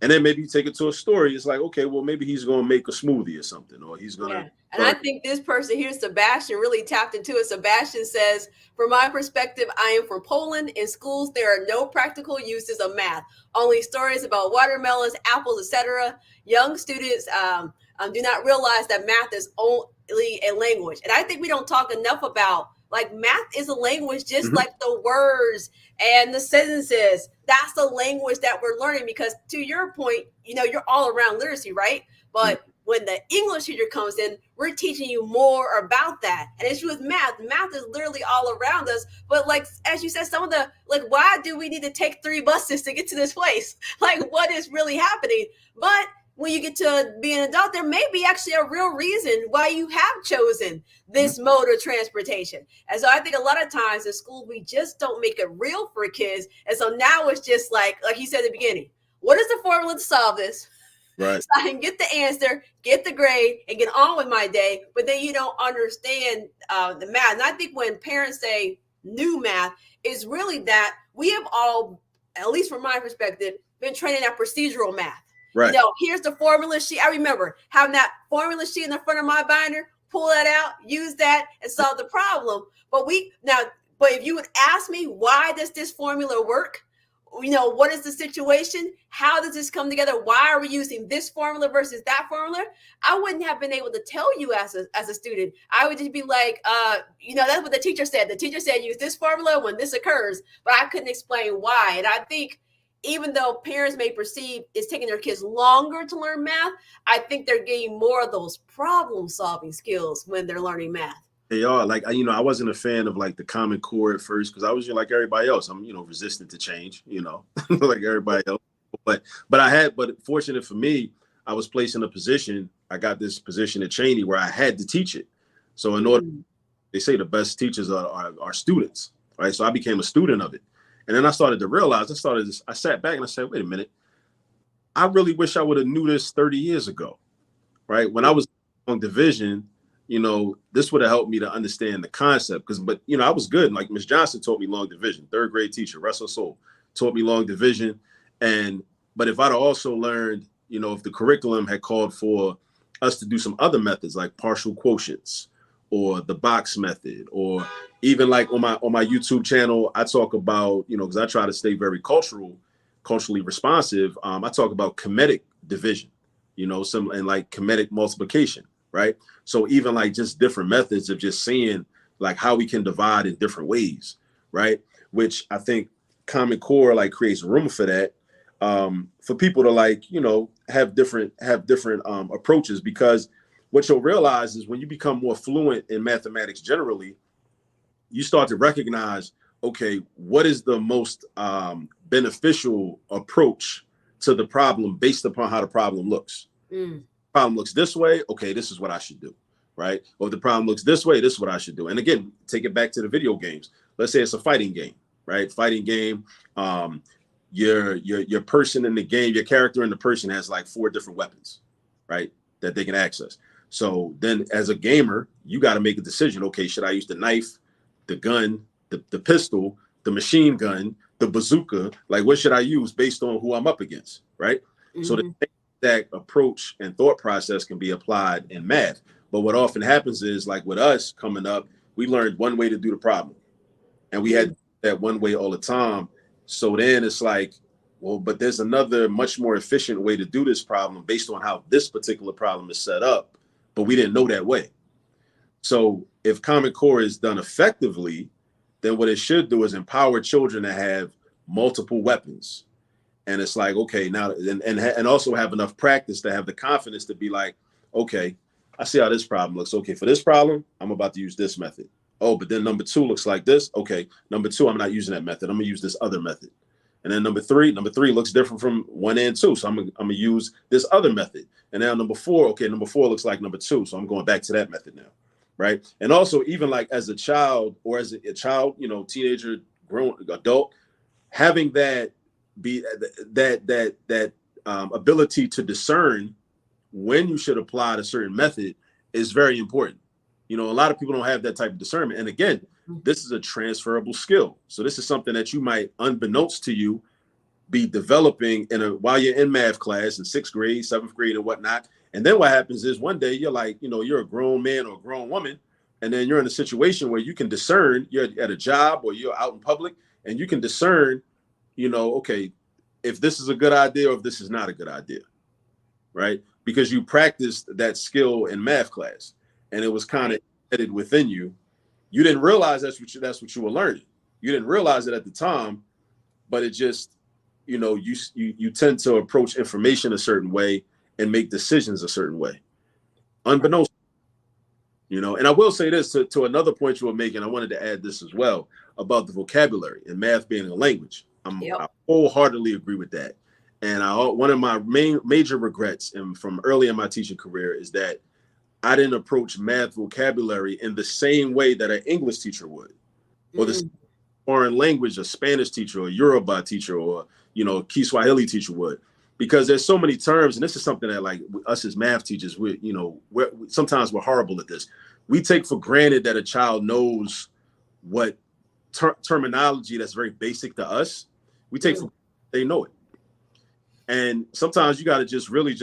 And then maybe you take it to a story. It's like, okay, well, maybe he's going to make a smoothie or something, or he's going to. And I think this person here, Sebastian, really tapped into it. Sebastian says, from my perspective, I am from Poland. In schools, there are no practical uses of math, only stories about watermelons, apples, etc. Young students do not realize that math is only a language. And I think we don't talk enough about, like, math is a language, just like the words and the sentences. That's the language that we're learning, because to your point, you're all around literacy, right? But when the English teacher comes in, we're teaching you more about that. And it's with math. Math is literally all around us. But like, as you said, some of the, like, why do we need to take 3 buses to get to this place? Like, what is really happening? But when you get to be an adult, there may be actually a real reason why you have chosen this mode of transportation. And so I think a lot of times in school, we just don't make it real for kids. And so now it's just like you said at the beginning, what is the formula to solve this? Right. So I can get the answer, get the grade, and get on with my day. But then you don't understand the math. And I think when parents say new math, is really that we have all, at least from my perspective, been training at procedural math. Right. Here's the formula sheet. I remember having that formula sheet in the front of my binder, pull that out, use that, and solve the problem. But if you would ask me, why does this formula work? What is the situation? How does this come together? Why are we using this formula versus that formula? I wouldn't have been able to tell you as a student. I would just be like, that's what the teacher said. The teacher said, use this formula when this occurs, but I couldn't explain why. And I think even though parents may perceive it's taking their kids longer to learn math, I think they're getting more of those problem-solving skills when they're learning math. They are. Like, I wasn't a fan of like the Common Core at first, because I was like everybody else. I'm, resistant to change, like everybody else. But fortunate for me, I was placed in a position. I got this position at Cheney where I had to teach it. So in order, they say the best teachers are students, right? So I became a student of it. And then I started to realize, I sat back and I said, wait a minute, I really wish I would have knew this 30 years ago, right? When I was on division, this would have helped me to understand the concept. But I was good. Like Ms. Johnson taught me long division, 3rd grade teacher, Russell Soul, taught me long division. But if I'd also learned, if the curriculum had called for us to do some other methods like partial quotients or the box method, or even like on my YouTube channel, I talk about, because I try to stay very culturally responsive. I talk about kinetic division, and like kinetic multiplication, right? So even like just different methods of just seeing like how we can divide in different ways, right? Which I think Common Core like creates room for that, for people to like, have different approaches, because what you'll realize is when you become more fluent in mathematics generally, you start to recognize, okay, what is the most beneficial approach to the problem based upon how the problem looks. Problem looks this way, okay, this is what I should do, right? Or if the problem looks this way, this is what I should do. And again, take it back to the video games. Let's say it's a fighting game, right? Fighting game, your person in the game, your character in the person has like 4 different weapons, right, that they can access. So then as a gamer, you got to make a decision. Okay, should I use the knife, the gun, the pistol, the machine gun, the bazooka? Like, what should I use based on who I'm up against, right? So that approach and thought process can be applied in math. But what often happens is, like with us coming up, we learned one way to do the problem, and we had that one way all the time. So then it's like, well, but there's another much more efficient way to do this problem based on how this particular problem is set up, but we didn't know that way. So if Common Core is done effectively, then what it should do is empower children to have multiple weapons. And it's like, okay, now, and also have enough practice to have the confidence to be like, okay, I see how this problem looks. Okay, for this problem, I'm about to use this method. Oh, but then number 2 looks like this. Okay, number 2, I'm not using that method. I'm gonna use this other method. And then number three looks different from 1 and 2. So I'm gonna use this other method. And now number 4, okay, number 4 looks like number 2. So I'm going back to that method now, right? And also, even like as a child or as a child, teenager, grown adult, having that be that ability to discern when you should apply a certain method is very important. A lot of people don't have that type of discernment. And again, this is a transferable skill. So this is something that you might, unbeknownst to you, be developing while you're in math class in 6th grade, 7th grade, and whatnot. And then what happens is one day you're like, you're a grown man or a grown woman, and then you're in a situation where you can discern. You're at a job or you're out in public, and you can discern, okay, if this is a good idea or if this is not a good idea, right? Because you practiced that skill in math class, and it was kind of embedded within you. You didn't realize that's what you were learning. You didn't realize it at the time, but it just, you tend to approach information a certain way and make decisions a certain way, unbeknownst. And I will say this to another point you were making. I wanted to add this as well about the vocabulary and math being a language. I wholeheartedly agree with that. And one of my major regrets from early in my teaching career is that I didn't approach math vocabulary in the same way that an English teacher would, or the foreign language, a Spanish teacher, or a Yoruba teacher, or Kiswahili teacher would, because there's so many terms, and this is something that, like, us as math teachers, sometimes we're horrible at this. We take for granted that a child knows what terminology that's very basic to us. We take for granted they know it. And sometimes you got to just really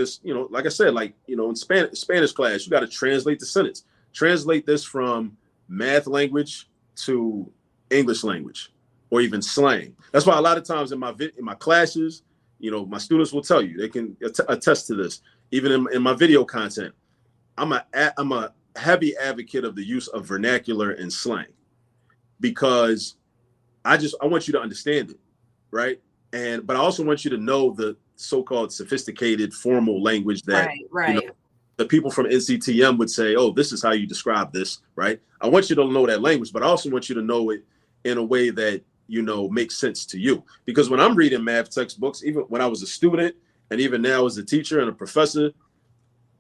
like I said, like, in Spanish class, you got to translate the sentence, translate this from math language to English language, or even slang. That's why a lot of times in my classes, my students will tell you, they can attest to this. Even in my video content, I'm a heavy advocate of the use of vernacular and slang, because I want you to understand it, right? But I also want you to know the so-called sophisticated formal language that the people from NCTM would say, oh, this is how you describe this, right? I want you to know that language, but I also want you to know it in a way that, makes sense to you. Because when I'm reading math textbooks, even when I was a student and even now as a teacher and a professor,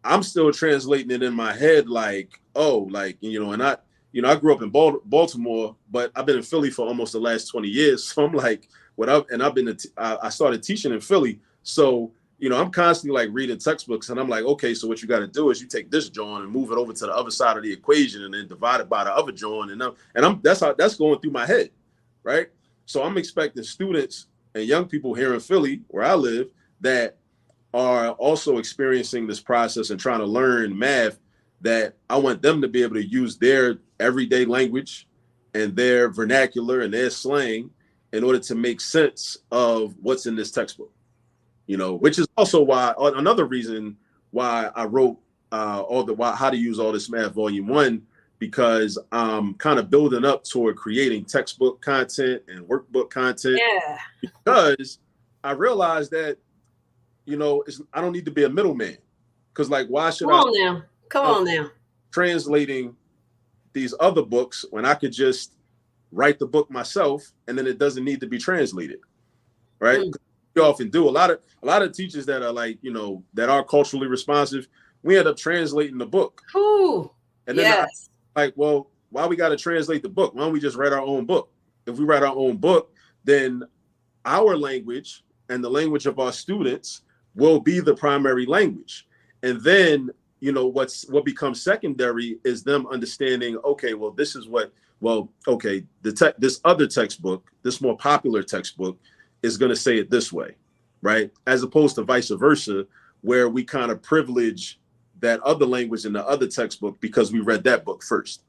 I'm still translating it in my head like, oh, like, and I grew up in Baltimore, but I've been in Philly for almost the last 20 years. So I'm like, I started teaching in Philly. So, I'm constantly like reading textbooks, and I'm like, okay, so what you got to do is you take this joint and move it over to the other side of the equation and then divide it by the other joint. And that's going through my head, right? So I'm expecting students and young people here in Philly, where I live, that are also experiencing this process and trying to learn math, that I want them to be able to use their everyday language and their vernacular and their slang in order to make sense of what's in this textbook, which is also another reason why I wrote how to use all this math volume 1, because I'm kind of building up toward creating textbook content and workbook content. Yeah. Because I realized that, I don't need to be a middleman, because, like, why should Come on now. Translating these other books when I could just write the book myself, and then it doesn't need to be translated, right? We often do. A lot of teachers that are like, that are culturally responsive, we end up translating the book. Ooh, and then like, well, why we got to translate the book? Why don't we just write our own book? If we write our own book, then our language and the language of our students will be the primary language. And then, what becomes secondary is them understanding, okay, well, this other textbook, this more popular textbook, is going to say it this way, right? As opposed to vice versa, where we kind of privilege that other language in the other textbook because we read that book first.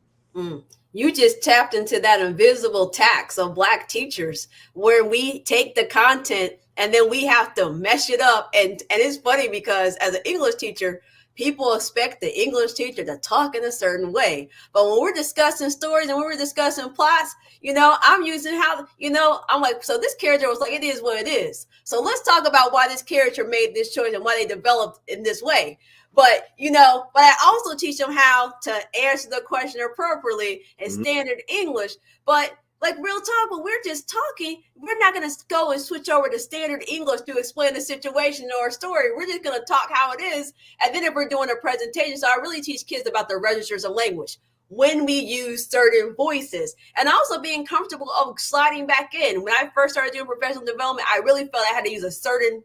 You just tapped into that invisible tax of Black teachers, where we take the content and then we have to mesh it up. And it's funny because as an English teacher, people expect the English teacher to talk in a certain way. But when we're discussing stories and when we're discussing plots, I'm using I'm like, so this character was like, it is what it is. So let's talk about why this character made this choice and why they developed in this way. But I also teach them how to answer the question appropriately in standard English. But like, real talk, when we're just talking, we're not going to go and switch over to standard English to explain the situation or a story. We're just going to talk how it is. And then if we're doing a presentation, so I really teach kids about the registers of language. when we use certain voices, and also being comfortable of sliding back in. When I first started doing professional development, I really felt I had to use a certain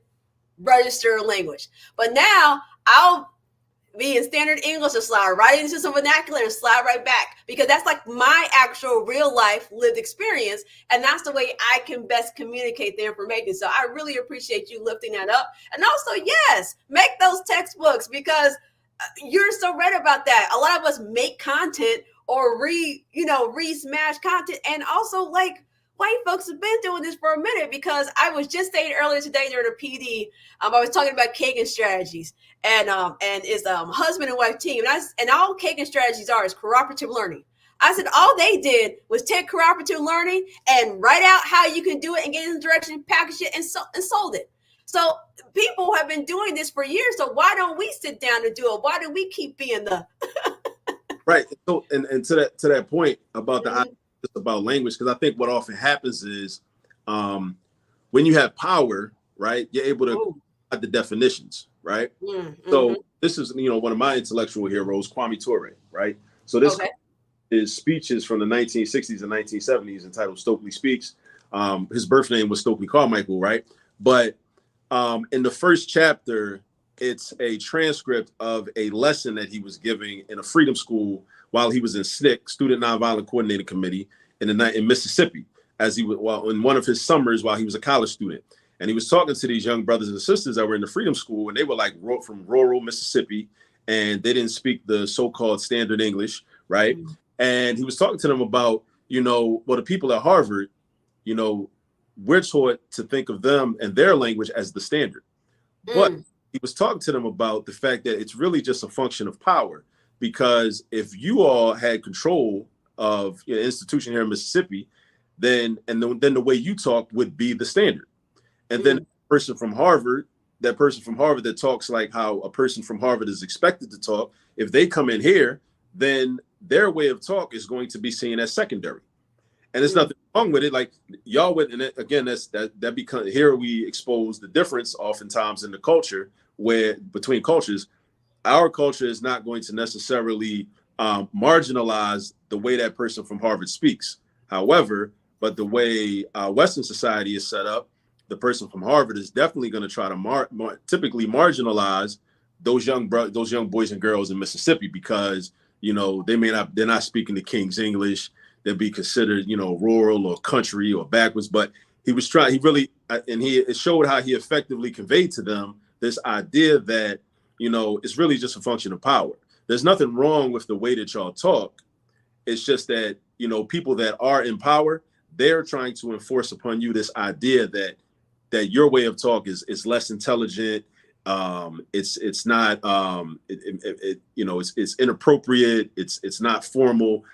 register language. But now I'll be in standard English and slide right into some vernacular and slide right back, because that's like my actual real life lived experience. And that's the way I can best communicate the information. So I really appreciate you lifting that up. And also, yes, make those textbooks, because you're so right about that. A lot of us make content or re-smash content. And also, like, white folks have been doing this for a minute, because I was just saying earlier today during the PD, I was talking about Kagan strategies, and it's husband and wife team, and all Kagan strategies are is cooperative learning. I said all they did was take cooperative learning and write out how you can do it and get in the direction, package it, and sold it. So people have been doing this for years. So why don't we sit down and do it? Why do we keep being the right? So and to that point about the about language, because I think what often happens is when you have power, right, you're able to add the definitions, right? So this is one of my intellectual heroes, Kwame Ture, right? So this is speeches from the 1960s and 1970s entitled Stokely Speaks. His birth name was Stokely Carmichael, right? But in the first chapter, it's a transcript of a lesson that he was giving in a freedom school while he was in SNCC, Student Nonviolent Coordinating Committee, in Mississippi, as he was in one of his summers while he was a college student. And he was talking to these young brothers and sisters that were in the freedom school, and they were like from rural Mississippi, and they didn't speak the so-called standard English, right? And he was talking to them about, the people at Harvard, we're taught to think of them and their language as the standard. But he was talking to them about the fact that it's really just a function of power, because if you all had control of an institution here in Mississippi, then the way you talk would be the standard. And then that person from Harvard that talks like how a person from Harvard is expected to talk, if they come in here, then their way of talk is going to be seen as secondary. And there's nothing wrong with it. Like y'all would, and again, that becomes, here we expose the difference oftentimes in the culture, where between cultures, our culture is not going to necessarily marginalize the way that person from Harvard speaks. However, but the way Western society is set up, the person from Harvard is definitely going to try to typically marginalize those young boys and girls in Mississippi, because they're not speaking the King's English. They'd be considered rural or country or backwards. But it showed how he effectively conveyed to them this idea that it's really just a function of power. There's nothing wrong with the way that y'all talk. It's just that people that are in power, they're trying to enforce upon you this idea that your way of talk is less intelligent. It's not it's inappropriate. It's not formal.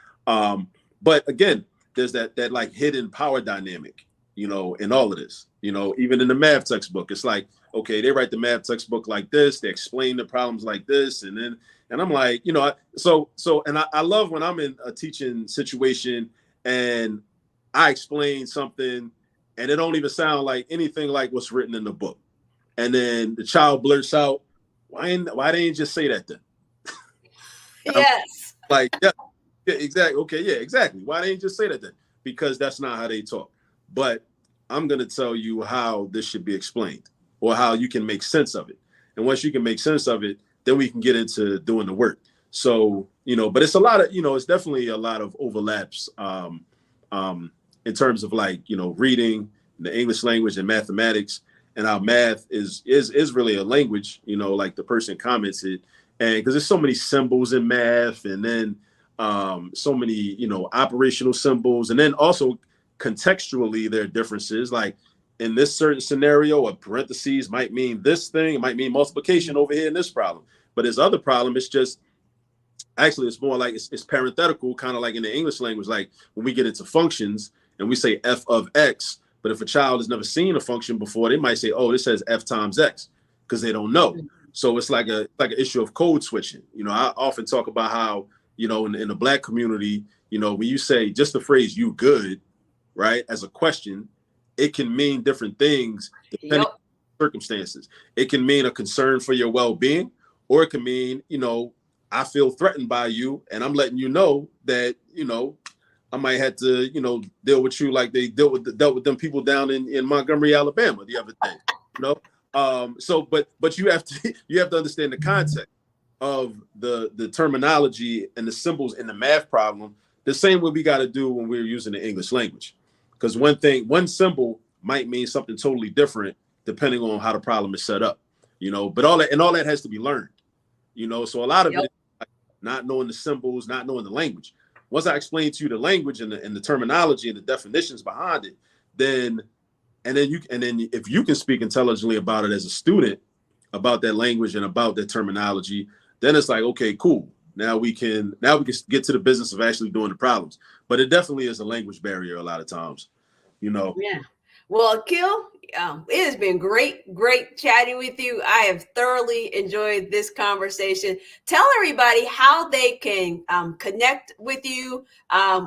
But again, there's that like hidden power dynamic, in all of this. Even in the math textbook, it's like, okay, they write the math textbook like this, they explain the problems like this, and I'm like, I love when I'm in a teaching situation and I explain something and it don't even sound like anything like what's written in the book. And then the child blurts out, why they ain't just say that then? Yes. Like, yeah, exactly. Okay, yeah, exactly. Why they ain't just say that then? Because that's not how they talk. But I'm going to tell you how this should be explained, or how you can make sense of it. And once you can make sense of it, then we can get into doing the work. So, but it's a lot of, it's definitely a lot of overlaps in terms of like, reading the English language and mathematics, and how math is really a language, like the person commented. And because there's so many symbols in math, and then so many, operational symbols, and then also contextually there are differences. Like in this certain scenario, a parentheses might mean this thing, it might mean multiplication over here in this problem. But this other problem, it's more like it's parenthetical, kind of like in the English language, like when we get into functions and we say f of x, but if a child has never seen a function before, they might say, oh, this says f times x, because they don't know. So it's like an issue of code switching. I often talk about how, in the Black community, when you say just the phrase "you good," right, as a question, it can mean different things depending on circumstances. It can mean a concern for your well-being, or it can mean, I feel threatened by you, and I'm letting you know that, you know, I might have to, you know, deal with you like they dealt with them people down in Montgomery, Alabama the other day. You know, so but you have to you have to understand the context of the terminology and the symbols in the math problem the same way we got to do when we're using the English language, because one symbol might mean something totally different depending on how the problem is set up. You know, but all that has to be learned. You know, so a lot of it Yep. is like not knowing the symbols, not knowing the language. Once I explain to you the language and the terminology and the definitions behind it, then and then if you can speak intelligently about it as a student, about that language and about that terminology, then it's like, okay, cool. Now we can get to the business of actually doing the problems. But it definitely is a language barrier a lot of times, you know. Yeah. Well, Akil, it has been great chatting with you. I have thoroughly enjoyed this conversation. Tell everybody how they can connect with you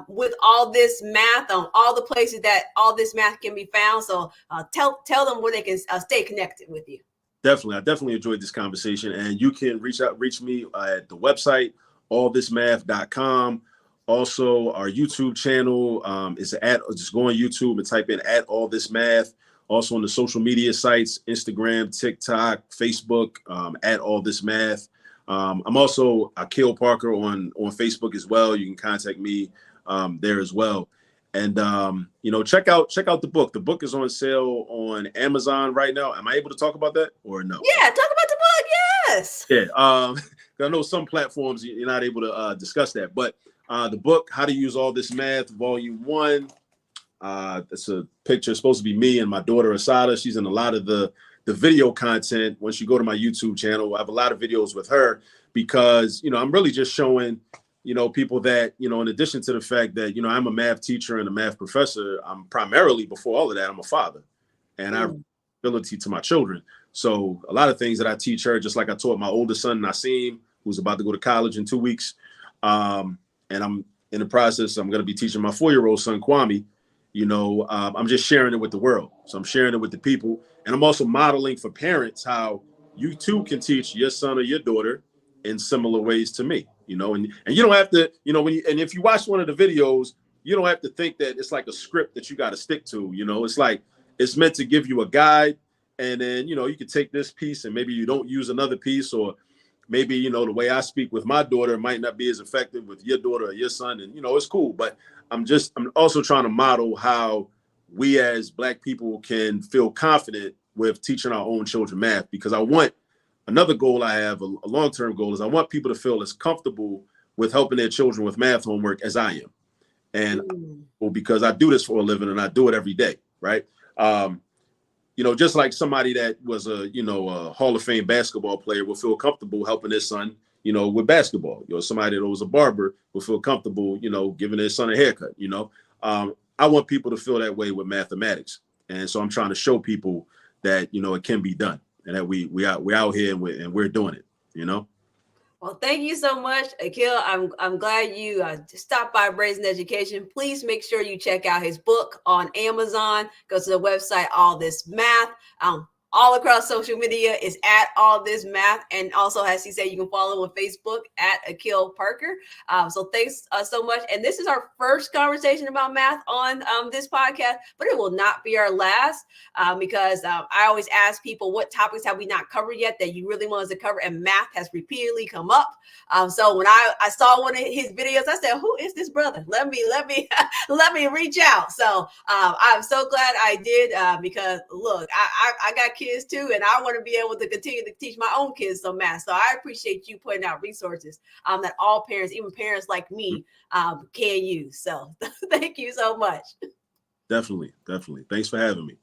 with all this math on all the places that all this math can be found. So tell them where they can stay connected with you. Definitely. I definitely enjoyed this conversation. And you can reach me at the website, allthismath.com. Also, our YouTube channel is just go on YouTube and type in at all this math. Also on the social media sites, Instagram, TikTok, Facebook, at all this math. I'm also Akil Parker on Facebook as well. You can contact me there as well. And you know, check out the book. The book is on sale on Amazon right now. Am I able to talk about that or no? Yeah, talk about the book. Yes. Yeah. I know some platforms you're not able to discuss that, but the book, How to Use All This Math, Volume 1. It's a picture, it's supposed to be me and my daughter Asada. She's in a lot of the video content. Once you go to my YouTube channel, I have a lot of videos with her because, you know, I'm really just showing, you know, people that, you know, in addition to the fact that, you know, I'm a math teacher and a math professor, I'm primarily, before all of that, I'm a father, and I have ability to my children. So a lot of things that I teach her, just like I taught my oldest son, Nasim, who's about to go to college in 2 weeks. And I'm in the process, I'm going to be teaching my 4-year-old son, Kwame. You know, I'm just sharing it with the world. So I'm sharing it with the people. And I'm also modeling for parents how you too can teach your son or your daughter in similar ways to me, you know, and you don't have to, you know, and if you watch one of the videos, you don't have to think that it's like a script that you got to stick to, you know. It's like, it's meant to give you a guide, and then, you know, you can take this piece and maybe you don't use another piece, or maybe, you know, the way I speak with my daughter might not be as effective with your daughter or your son, and, you know, it's cool. But I'm also trying to model how we as Black people can feel confident with teaching our own children math, because another goal I have, a long-term goal, is I want people to feel as comfortable with helping their children with math homework as I am. And because I do this for a living and I do it every day, right? You know, just like somebody that was a Hall of Fame basketball player will feel comfortable helping his son, you know, with basketball. You know, somebody that was a barber will feel comfortable, you know, giving their son a haircut, you know. I want people to feel that way with mathematics. And so I'm trying to show people that, you know, it can be done, and that we're out here and we're doing it, you know. Well, thank you so much, Akil. I'm glad you stopped by Brazen Education. Please make sure you check out his book on Amazon. Go to the website, All This Math. All across social media is at All This Math. And also, as he said, you can follow on Facebook at Akil Parker. So thanks so much. And this is our first conversation about math on this podcast, but it will not be our last because I always ask people, what topics have we not covered yet that you really want us to cover? And math has repeatedly come up. So when I saw one of his videos, I said, who is this brother? Let me let me reach out. So I'm so glad I did because look, I got kids too, and I want to be able to continue to teach my own kids some math. So I appreciate you putting out resources that all parents, even parents like me, can use. So thank you so much. Definitely. Thanks for having me.